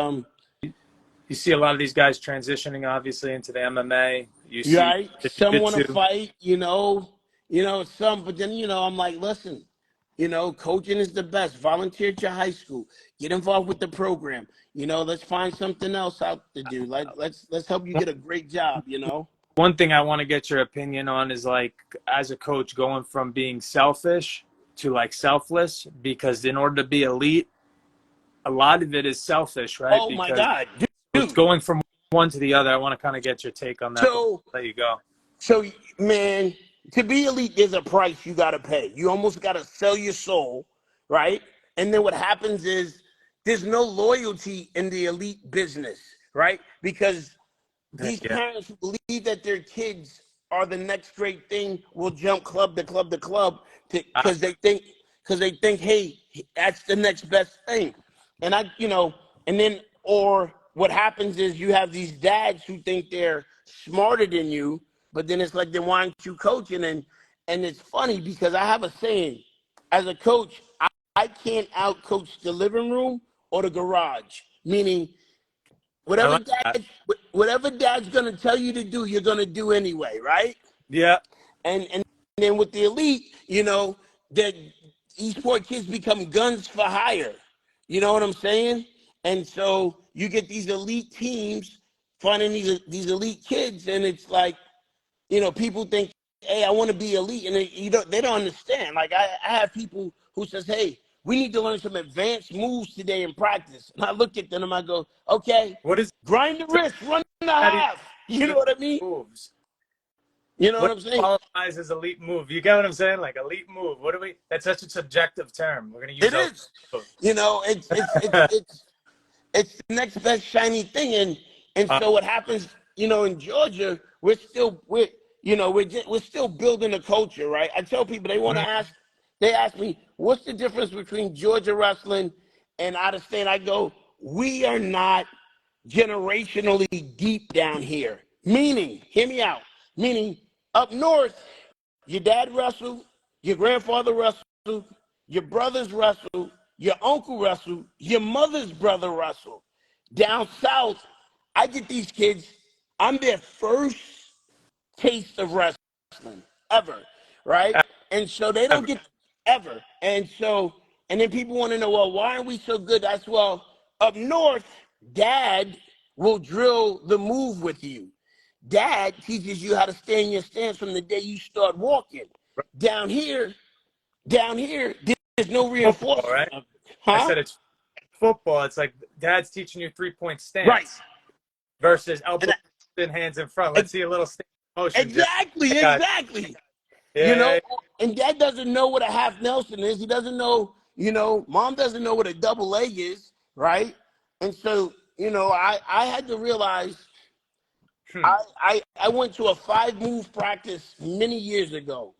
You see a lot of these guys transitioning, obviously, into the MMA. You see right, the some want to jiu-jitsu. fight, some, but then I'm like, listen, coaching is the best. Volunteer at your high school. Get involved with the program. Let's find something else out to do. Let's help you get a great job. One thing I want to get your opinion on is like, as a coach, going from being selfish to like selfless, because in order to be elite, a lot of it is selfish, right? Oh my Because God, it's dude. going from one to the other. I want to kind of get your take on that. So Let you go. So, man, to be elite, there's a price you got to pay. You almost got to sell your soul, right? And then what happens is there's no loyalty in the elite business, right? Because these parents who believe that their kids are the next great thing will jump club to club to club because they think, hey, that's the next best thing. And or what happens is you have these dads who think they're smarter than you, but then it's like they want you coaching. And it's funny because I have a saying, as a coach, I can't out coach the living room or the garage, meaning whatever dad's going to tell you to do, you're going to do anyway, right? Yeah. And then with the elite, that esport kids become guns for hire. You know what I'm saying? And so you get these elite teams finding these elite kids, and it's like, people think, hey, I want to be elite, and they don't understand. Like I have people who says, hey, we need to learn some advanced moves today in practice. And I look at them and I go, okay, What is grind the wrist, run the half. You know what I mean? Moves. You know what What I'm saying? qualifies as elite move? You get what I'm saying? Like elite move. What do we? That's such a subjective term. We're gonna use It is. It's the next best shiny thing, and so what happens, in Georgia, we're still building a culture, right? I tell people they ask me, what's the difference between Georgia wrestling and out of state? I go, we are not generationally deep down here. Meaning, hear me out. Meaning, up north, your dad wrestled, your grandfather wrestled, your brothers wrestled, your uncle wrestled, your mother's brother wrestled. Down south, I get these kids, I'm their first taste of wrestling ever, right? And so they don't get ever. And then people want to know, well, why are we so good? That's, well, up north, dad will drill the move with you. Dad teaches you how to stay in your stance from the day you start walking. Down here, there's no reinforcement. Football, right? Huh? I said it's football. It's like dad's teaching you 3-point stance, right? Versus elbow in hands in front. Let's see a little stance motion. Exactly. Yeah. And dad doesn't know what a half Nelson is. He doesn't know. Mom doesn't know what a double leg is, right? And so, I had to realize. I went to a 5-move practice many years ago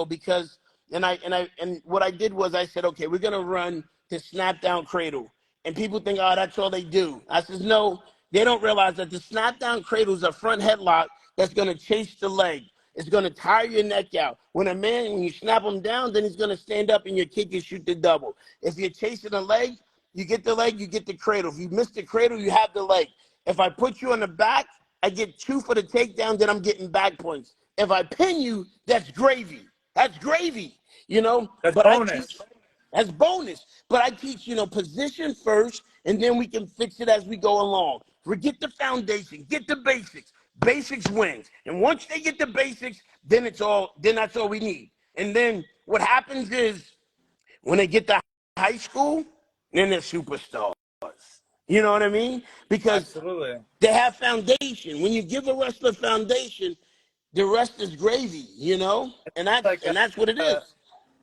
because and what I did was I said, okay, we're gonna run the snap down cradle, and people think, oh, that's all they do. I says, no, they don't realize that the snap down cradle is a front headlock that's gonna chase the leg. It's gonna tire your neck out. When you snap him down, then he's gonna stand up and your kick and shoot the double. If you're chasing a leg, you get the leg, you get the cradle. If you miss the cradle, you have the leg. If I put you on the back, I get 2 for the takedown, then I'm getting back points. If I pin you, that's gravy. That's gravy. you know. That's But I bonus. teach as bonus. But I teach, position first, and then we can fix it as we go along. Forget the foundation, get the basics. Basics wins. And once they get the basics, then that's all we need. And then what happens is when they get to high school, then they're superstars. You know what I mean? Because Absolutely. they have foundation. When you give a wrestler foundation, the rest is gravy, and Like that's what it is.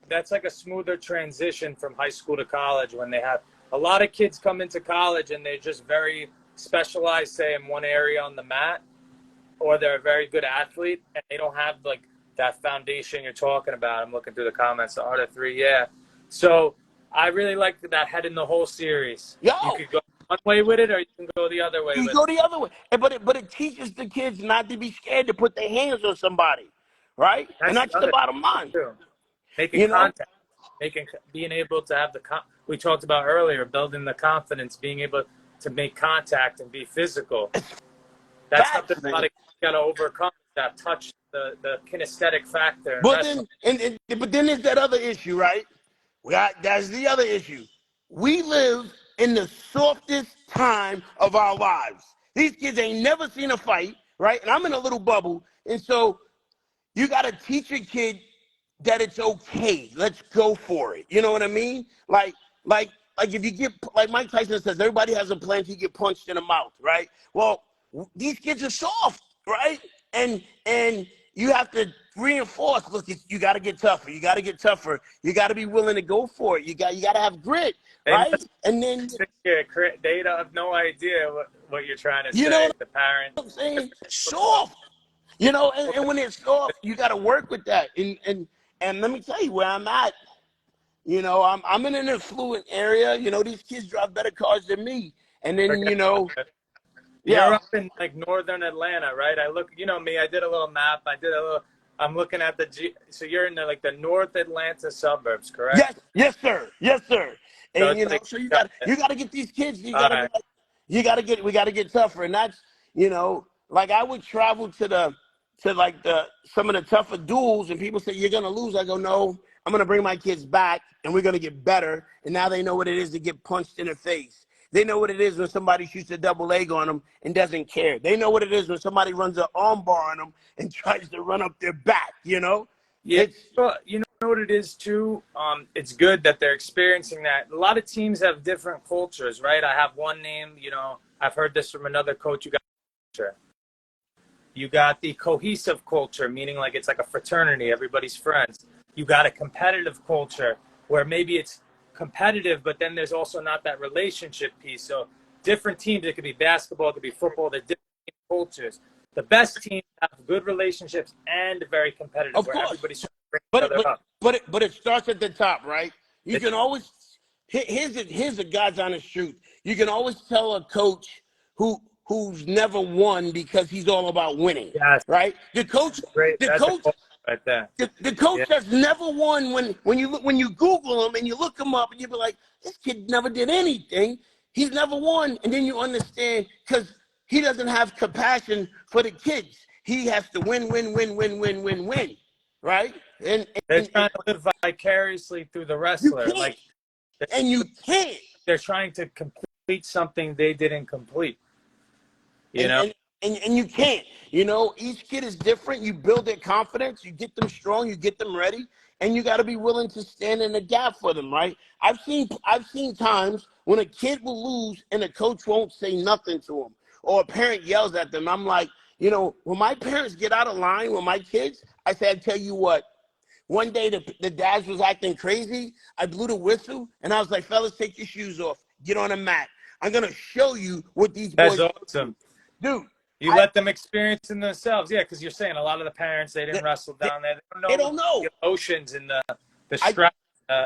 that's like a smoother transition from high school to college when they have a lot of kids come into college and they're just very specialized, say, in one area on the mat, or they're a very good athlete and they don't have like that foundation you're talking about. I'm looking through the comments, the Art of Three, yeah. So I really like that head in the whole series. Yo, You could go one way with it or you can go the other way you with go it. the other way. But it teaches the kids not to be scared to put their hands on somebody, right? And That's that's the the other bottom thing line. too. Making You know, contact, being able to have we talked about earlier, building the confidence, being able to make contact and be physical. That's facts, something a man. lot of kids got to overcome. That touch, the kinesthetic factor in But wrestling. then there's that other issue, right? That's the other issue. We live in the softest time of our lives. These kids ain't never seen a fight, right? And I'm in a little bubble, and so you got to teach a kid that it's okay. Let's go for it. You know what I mean? Like if you get, like Mike Tyson says, everybody has a plan to get punched in the mouth, right? Well, these kids are soft, right? And you have to reinforce. Look, you got to get tougher. You got to get tougher. You got to be willing to go for it. You got to have grit, They right? must And then they have no idea what you're trying to you know say. what The parent. I'm saying? Soft. And when it's soft, you got to work with that. And let me tell you where I'm at. I'm in an affluent area. These kids drive better cars than me. And then, Forget about it. You're yeah, up in like northern Atlanta, right? I look, me. I did a little map. I'm looking at so you're in the North Atlanta suburbs, correct? yes, sir. Yes, sir. So And it's like, so you got to get these kids. You all got to be right. like, we got to get tougher. And that's, like I would travel to some of the tougher duels, and people say you're gonna lose. I go, no, I'm gonna bring my kids back, and we're gonna get better. And now they know what it is to get punched in the face. They know what it is when somebody shoots a double leg on them and doesn't care. They know what it is when somebody runs an arm bar on them and tries to run up their back. Yeah, well, you know what it is too. It's good that they're experiencing that. A lot of teams have different cultures, right? I have one name. I've heard this from another coach. You got the cohesive culture, meaning like it's like a fraternity, everybody's friends. You got a competitive culture where maybe it's competitive, but then there's also not that relationship piece. So different teams, it could be basketball, it could be football, they're different cultures. The best teams have good relationships and very competitive, Of where course. everybody's trying to bring each other up. But it starts at the top, right? You can always here's the God's honest truth. You can always tell a coach who's never won because he's all about winning, Yes, right? The coach, great. the That's a coach, quote right there. the coach Yeah. that's never won. When you Google him and you look him up and you be like, this kid never did anything. He's never won, and then you understand because he doesn't have compassion for the kids. He has to win, right? They're trying to live vicariously through the You wrestler. can't, and you can't. They're trying to complete something they didn't complete. You And, know? and and you can't. Each kid is different. You build their confidence, you get them strong, you get them ready, and you got to be willing to stand in the gap for them, right? I've seen times when a kid will lose and a coach won't say nothing to him, or a parent yells at them. I'm like, when my parents get out of line with my kids, I say, I tell you what. One day the dads was acting crazy. I blew the whistle and I was like, fellas, take your shoes off. Get on the mat. I'm going to show you what these That's boys awesome. do. You let them experience in themselves. Yeah, because you're saying a lot of the parents, they didn't wrestle down there. They don't know. The emotions and the I, stress,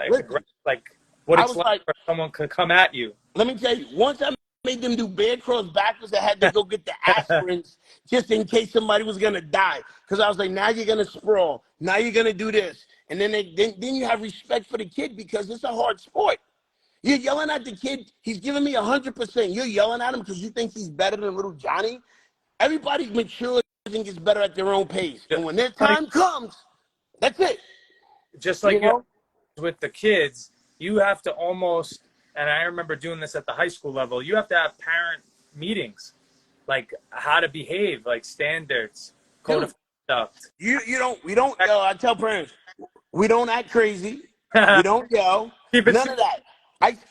listen, like what I it's was like like, for someone could come at you. let me tell you, once I made them do bear crawls backwards, I had to go get the aspirins just in case somebody was going to die. Because I was like, now you're going to sprawl. Now you're going to do this. And then then you have respect for the kid because it's a hard sport. You're yelling at the kid. He's giving me 100%. You're yelling at him because you think he's better than little Johnny. Everybody matures and gets better at their own pace. And when their time comes, that's it. just You like you know? with the kids, you have to almost, and I remember doing this at the high school level, you have to have parent meetings, like how to behave, like standards, code Dude, of conduct. we don't yell. I tell parents, we don't act crazy. We don't yell. Keep it None simple. of that.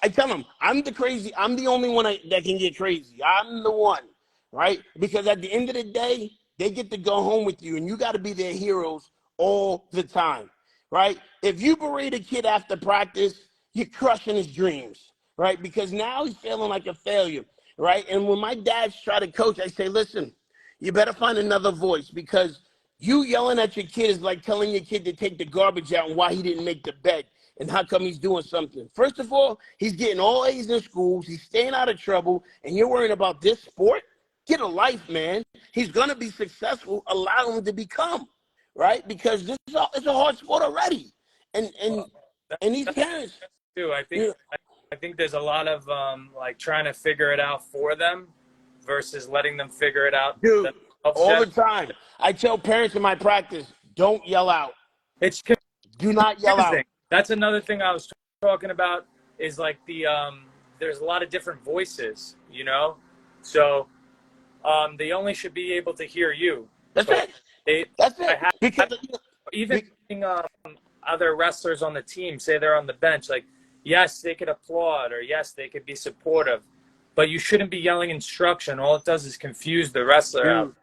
I tell them, I'm the only one that can get crazy. I'm the one, right? Because at the end of the day, they get to go home with you, and you got to be their heroes all the time, right? If you berate a kid after practice, you're crushing his dreams, right? Because now he's feeling like a failure, right? And when my dads try to coach, I say, listen, you better find another voice, because you yelling at your kid is like telling your kid to take the garbage out and why he didn't make the bed and how come he's doing something. First of all, he's getting all A's in schools. He's staying out of trouble, and you're worrying about this sport? Get a life, man. He's going to be successful. Allow him to become, right? Because it's a hard sport already. And these parents, Too. you know, I think there's a lot of like trying to figure it out for them versus letting them figure it out dude, all the themselves. time. I tell parents in my practice, don't yell out. It's Do not yell out. confusing. That's another thing I was talking about is like there's a lot of different voices, you know? So they only should be able to hear you. That's But it. That's I it. have Because even other wrestlers on the team say they're on the bench, like, yes, they could applaud or yes, they could be supportive, but you shouldn't be yelling instruction. All it does is confuse the wrestler out.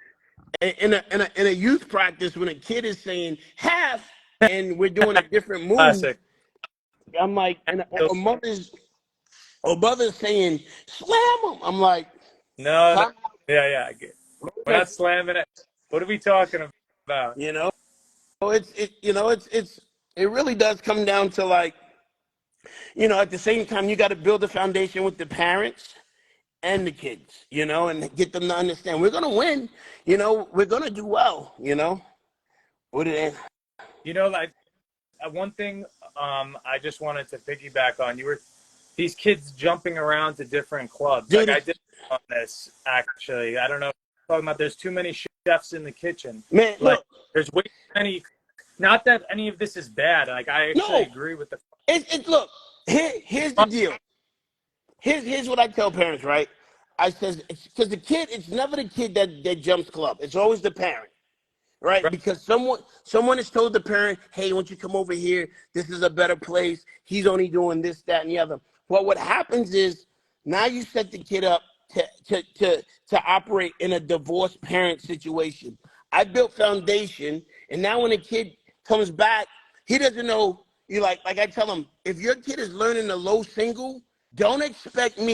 in a youth practice, when a kid is saying half and we're doing a different move, Classic. I'm like, and a mother's saying slam them. I'm like, No, no. time Yeah. We're not out. slamming it. What are we talking about? You know, it really does come down to, like, at the same time, you got to build a foundation with the parents and the kids, and get them to understand we're gonna win. We're gonna do well. What it is. Like one thing I just wanted to piggyback on. You were these kids jumping around to different clubs. Dude, Like I did on this actually. I don't know. Talking about there's too many chefs in the kitchen. man, Like look, there's way too many. Not that any of this is bad. Like I actually no, agree with the. look. Here's the deal. Here's what I tell parents, right? I says, because the kid, it's never the kid that jumps club. It's always the parent, right? Because someone has told the parent, hey, why don't you come over here? This is a better place. He's only doing this, that, and the other. Well, what happens is now you set the kid up to operate in a divorced parent situation. I built foundation, and now when a kid comes back, he doesn't know. You like I tell him, if your kid is learning the low single, don't expect me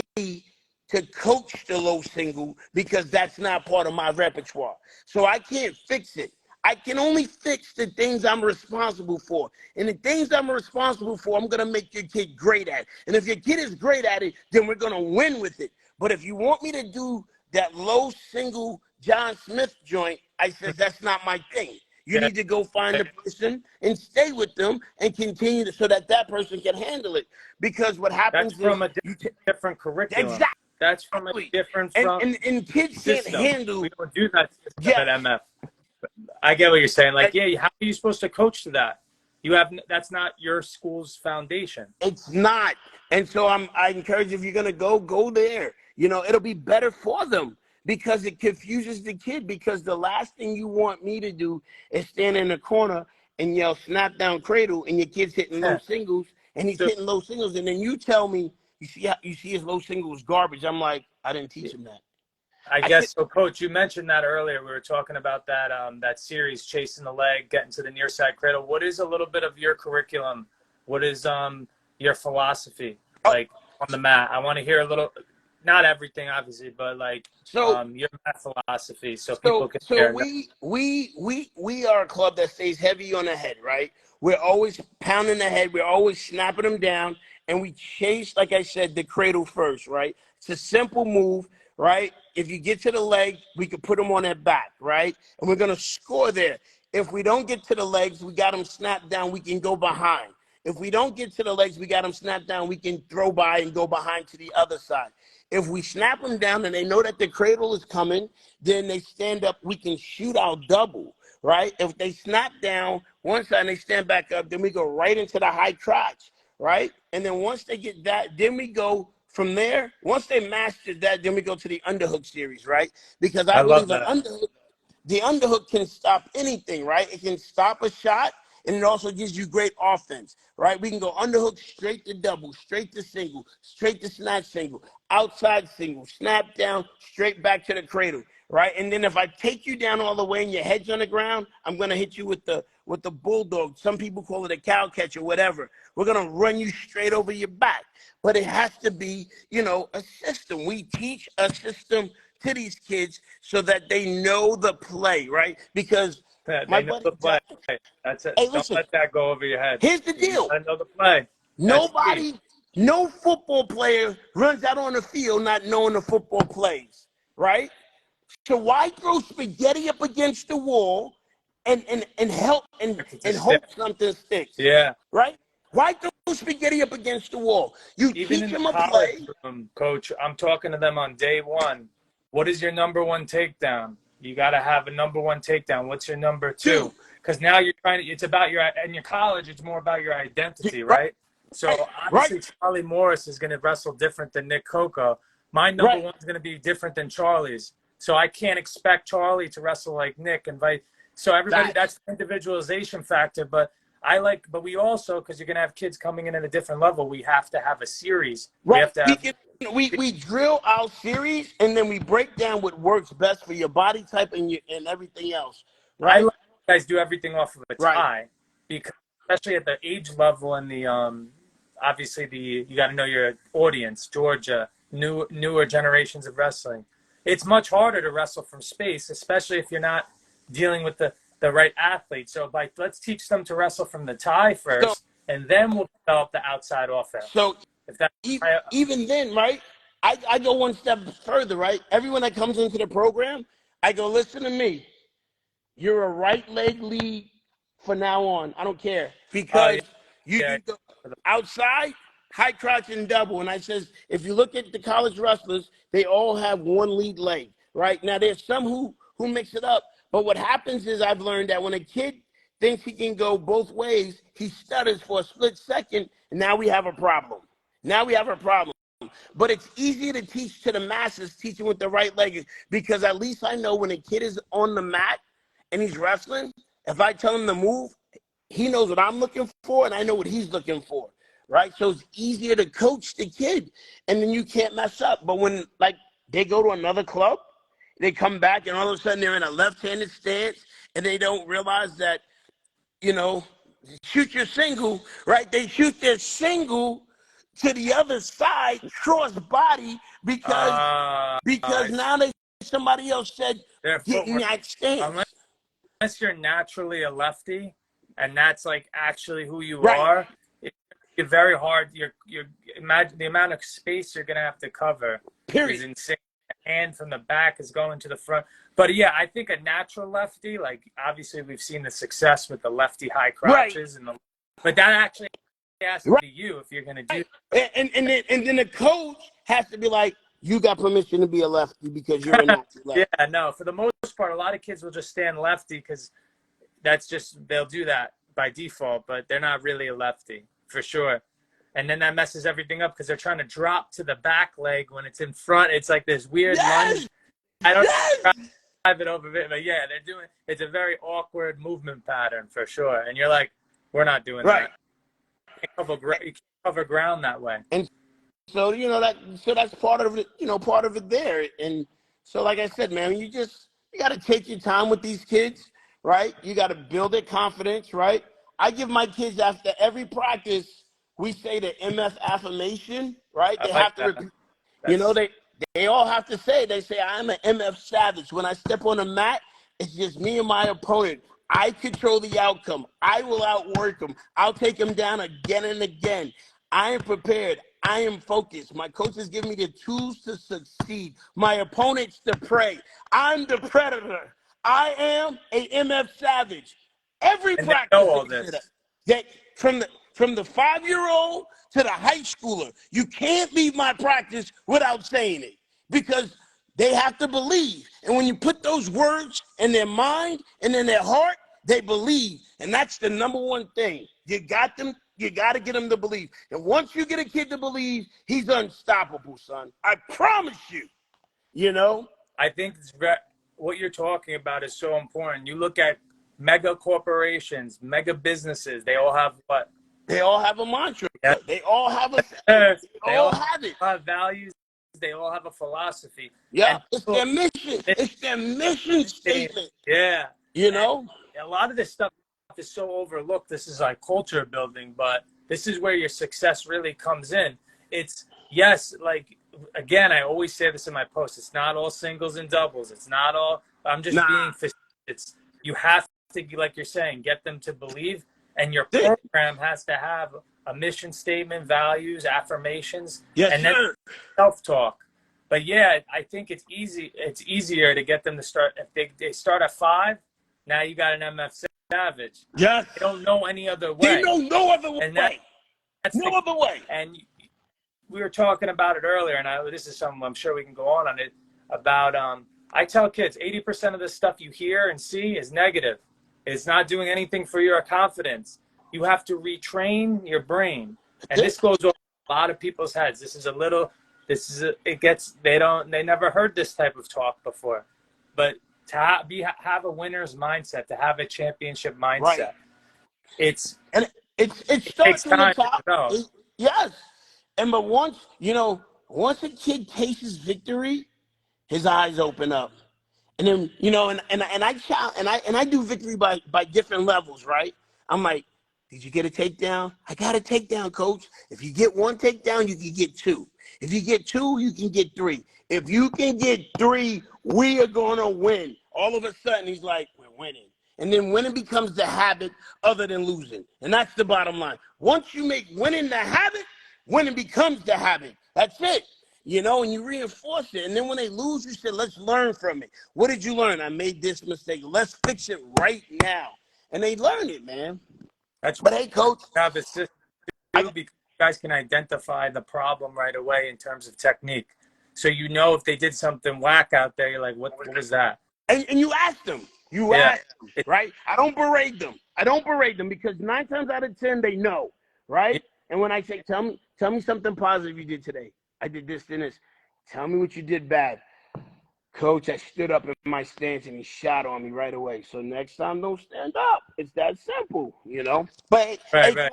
to coach the low single, because that's not part of my repertoire. So I can't fix it. I can only fix the things I'm responsible for. And the things I'm responsible for, I'm going to make your kid great at. And if your kid is great at it, then we're going to win with it. But if you want me to do that low single John Smith joint, I said, that's not my thing. You need to go find the person and stay with them and continue so that person can handle it. Because what happens That's from a is different curriculum. exactly. That's from a different from And kids system. can't handle. We don't do that system Yeah. at MF. I get what you're saying. Like, yeah, how are you supposed to coach to that? That's not your school's foundation. It's not. And so I encourage, if you're gonna go there. It'll be better for them, because it confuses the kid. Because the last thing you want me to do is stand in the corner and yell snap down cradle, and your kid's hitting low singles, and he's hitting low singles, and then you tell me you see his low singles garbage. I'm like, I didn't teach him that. I guess so, Coach. You mentioned that earlier. We were talking about that that series, chasing the leg, getting to the near side cradle. What is a little bit of your curriculum? What is your philosophy like on the mat? I want to hear a little. Not everything, obviously, but like your mat philosophy, so people can hear. We are a club that stays heavy on the head, right? We're always pounding the head. We're always snapping them down, and we chase, like I said, the cradle first, right? It's a simple move, right? If you get to the leg, we can put them on their back, right? And we're gonna score there. If we don't get to the legs, we got them snapped down. We can go behind. If we don't get to the legs, we got them snapped down. We can throw by and go behind to the other side. If we snap them down and they know that the cradle is coming, then they stand up. We can shoot our double, right? If they snap down one side and they stand back up, then we go right into the high crotch, right? And then once they get that, then we go from there. Once they master that, then we go to the underhook series, right? Because I love believe an that. underhook, the underhook can stop anything, right? It can stop a shot, and it also gives you great offense, right? We can go underhook straight to double, straight to single, straight to snatch single, outside single, snap down, straight back to the cradle, right? And then if I take you down all the way and your head's on the ground, I'm gonna hit you with the bulldog. Some people call it a cow catcher, whatever. We're gonna run you straight over your back. But it has to be, a system. We teach a system to these kids so that they know the play, right? Because Yeah, my they know buddy the play. Jack, That's it. hey, Don't listen, let that go over your head. here's the You deal. gotta know the play. That's key. No football player runs out on the field not knowing the football plays, right? So why throw spaghetti up against the wall and help and hope something sticks? Yeah. Right? Why throw spaghetti up against the wall? You Even teach in the them a college play. room, coach, I'm talking to them on day one. What is your number one takedown? You got to have a number one takedown. What's your number two? Because now you're trying to, it's about in your college, it's more about your identity, Right, right? So right, obviously Charlie Morris is going to wrestle different than Nick Coco. My number right. one is going to be different than Charlie's. So I can't expect Charlie to wrestle like Nick and vice. So everybody, that's the individualization factor. But we also, because you're going to have kids coming in at a different level, we have to have a series. Right. We have to have. We drill our series and then we break down what works best for your body type and everything else. I Right. like you guys do everything off of a tie, because especially at the age level and the obviously you got to know your audience, Georgia, newer generations of wrestling. It's much harder to wrestle from space, especially if you're not dealing with the right athlete. So let's teach them to wrestle from the tie first, and then we'll develop the outside offense. So even then, right, I go one step further, right? Everyone that comes into the program, I go, listen to me. You're a right leg lead for now on. I don't care. Because you go outside, high crotch and double. And I says, if you look at the college wrestlers, they all have one lead leg, right? Now, there's some who mix it up. But what happens is I've learned that when a kid thinks he can go both ways, he stutters for a split second, and now we have a problem. But it's easier to teach to the masses, teaching with the right leg, because at least I know when a kid is on the mat and he's wrestling, if I tell him to move, he knows what I'm looking for, and I know what he's looking for, right? So it's easier to coach the kid, and then you can't mess up. But when, they go to another club, they come back, and all of a sudden they're in a left-handed stance, and they don't realize that, shoot your single, right? They shoot their single to the other side, cross body, because now somebody else said get in that stance. Unless you're naturally a lefty, and that's actually who you are, it's very hard. Imagine the amount of space you're gonna have to cover is insane. The hand from the back is going to the front. But yeah, I think a natural lefty, obviously we've seen the success with the lefty high crotches, but that actually has to be you if you're gonna do that. And then the coach has to be like, you got permission to be a lefty because you're a natural lefty. Yeah, no, for the most part, a lot of kids will just stand lefty because they'll do that by default, but they're not really a lefty for sure. And then that messes everything up because they're trying to drop to the back leg when it's in front. It's like this weird lunge. I don't drive it over it, but yeah, it's a very awkward movement pattern for sure. And you're like, we're not doing that. You can't cover ground that way. And so, that's part of it, part of it there. And so, like I said, man, you got to take your time with these kids, right? You got to build their confidence, right? I give my kids after every practice, we say the MF affirmation, right? They have to repeat, they all have to they say, I'm an MF savage. When I step on the mat, it's just me and my opponent. I control the outcome. I will outwork them. I'll take them down again and again. I am prepared. I am focused. My coaches give me the tools to succeed. My opponents to prey. I'm the predator. I am a MF savage. Every practice. They know all this. that from the 5-year-old to the high schooler, you can't leave my practice without saying it, because they have to believe. And when you put those words in their mind and in their heart, they believe. And that's the number one thing. You got to get them to believe. And once you get a kid to believe, he's unstoppable, son. I promise you, you know? I think what you're talking about is so important. You look at mega corporations, mega businesses, they all have what? They all have a mantra. Yeah. They all have a they all have it. Have values. They all have a philosophy. Yeah, and it's their mission. It's their mission statement. Yeah. You know? And a lot of this stuff is so overlooked. This is like culture building, but this is where your success really comes in. It's, yes, like, again, I always say this in my posts. It's not all singles and doubles. It's not all, I'm just being facetious. You have to, like you're saying, get them to believe. And your program has to have a mission statement, values, affirmations, and then self-talk. But yeah, I think it's easy. It's easier to get them to start. If they start at 5, now you got an MF Savage. Yes. They don't know any other way. They know no other way. That's no other way. And we were talking about it earlier, and this is something I'm sure we can go on it about. I tell kids 80% of the stuff you hear and see is negative. It's not doing anything for your confidence. You have to retrain your brain. And this goes over a lot of people's heads. They never heard this type of talk before. But to have a winner's mindset, to have a championship mindset, it starts from the top. Yes. But once a kid tastes victory, his eyes open up. And then, I do victory by different levels, right? I'm like, did you get a takedown? I got a takedown, coach. If you get 1 takedown, you can get 2. If you get 2, you can get 3. If you can get 3, we are going to win. All of a sudden, he's like, we're winning. And then winning becomes the habit other than losing. And that's the bottom line. Once you make winning the habit, winning becomes the habit. That's it. And you reinforce it. And then when they lose, you say, let's learn from it. What did you learn? I made this mistake. Let's fix it right now. And they learn it, man. But hey, coach. Have a system because you guys can identify the problem right away in terms of technique. So if they did something whack out there, you're like, what was that? And you ask them. Ask them, right? I don't berate them because 9 times out of 10, they know, right? And when I say, tell me something positive you did today. I did this and this. Tell me what you did bad. Coach, I stood up in my stance and he shot on me right away. So next time, don't stand up. It's that simple, But hey, Coach,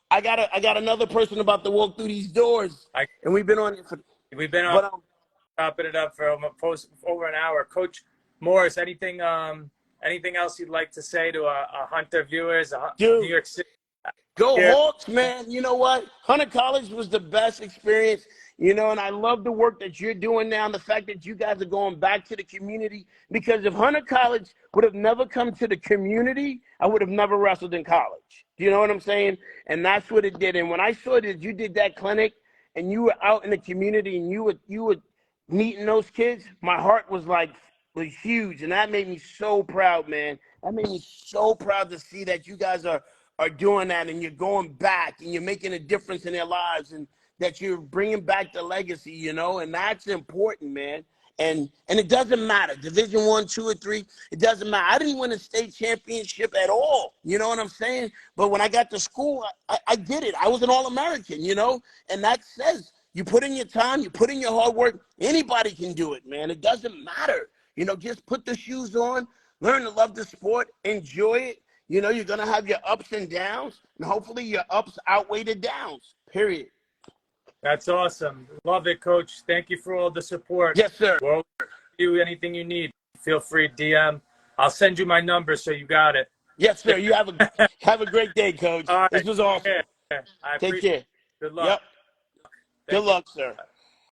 I got another person about to walk through these doors, and we've been on it for. We've been on topping it up for over an hour. Coach Morris, anything else you'd like to say to our Hunter viewers? New York City. Go Hawks, man. You know what? Hunter College was the best experience, and I love the work that you're doing now and the fact that you guys are going back to the community, because if Hunter College would have never come to the community, I would have never wrestled in college. Do you know what I'm saying? And that's what it did. And when I saw that you did that clinic and you were out in the community and you were meeting those kids, my heart was huge. And that made me so proud, man. That made me so proud to see that you guys are doing that and you're going back and you're making a difference in their lives and that you're bringing back the legacy, and that's important, man. And it doesn't matter, Division 1, 2, or 3, it doesn't matter. I didn't win a state championship at all, you know what I'm saying? But when I got to school, I did it. I was an All-American, and that says you put in your time, you put in your hard work, anybody can do it, man. It doesn't matter. Just put the shoes on, learn to love the sport, enjoy it. You're going to have your ups and downs, and hopefully your ups outweigh the downs, period. That's awesome. Love it, Coach. Thank you for all the support. Yes, sir. Well, anything you need, feel free to DM. I'll send you my number so you got it. Yes, sir. You have a great day, Coach. This was awesome. I Take care. Good luck. Yep. Good luck, sir.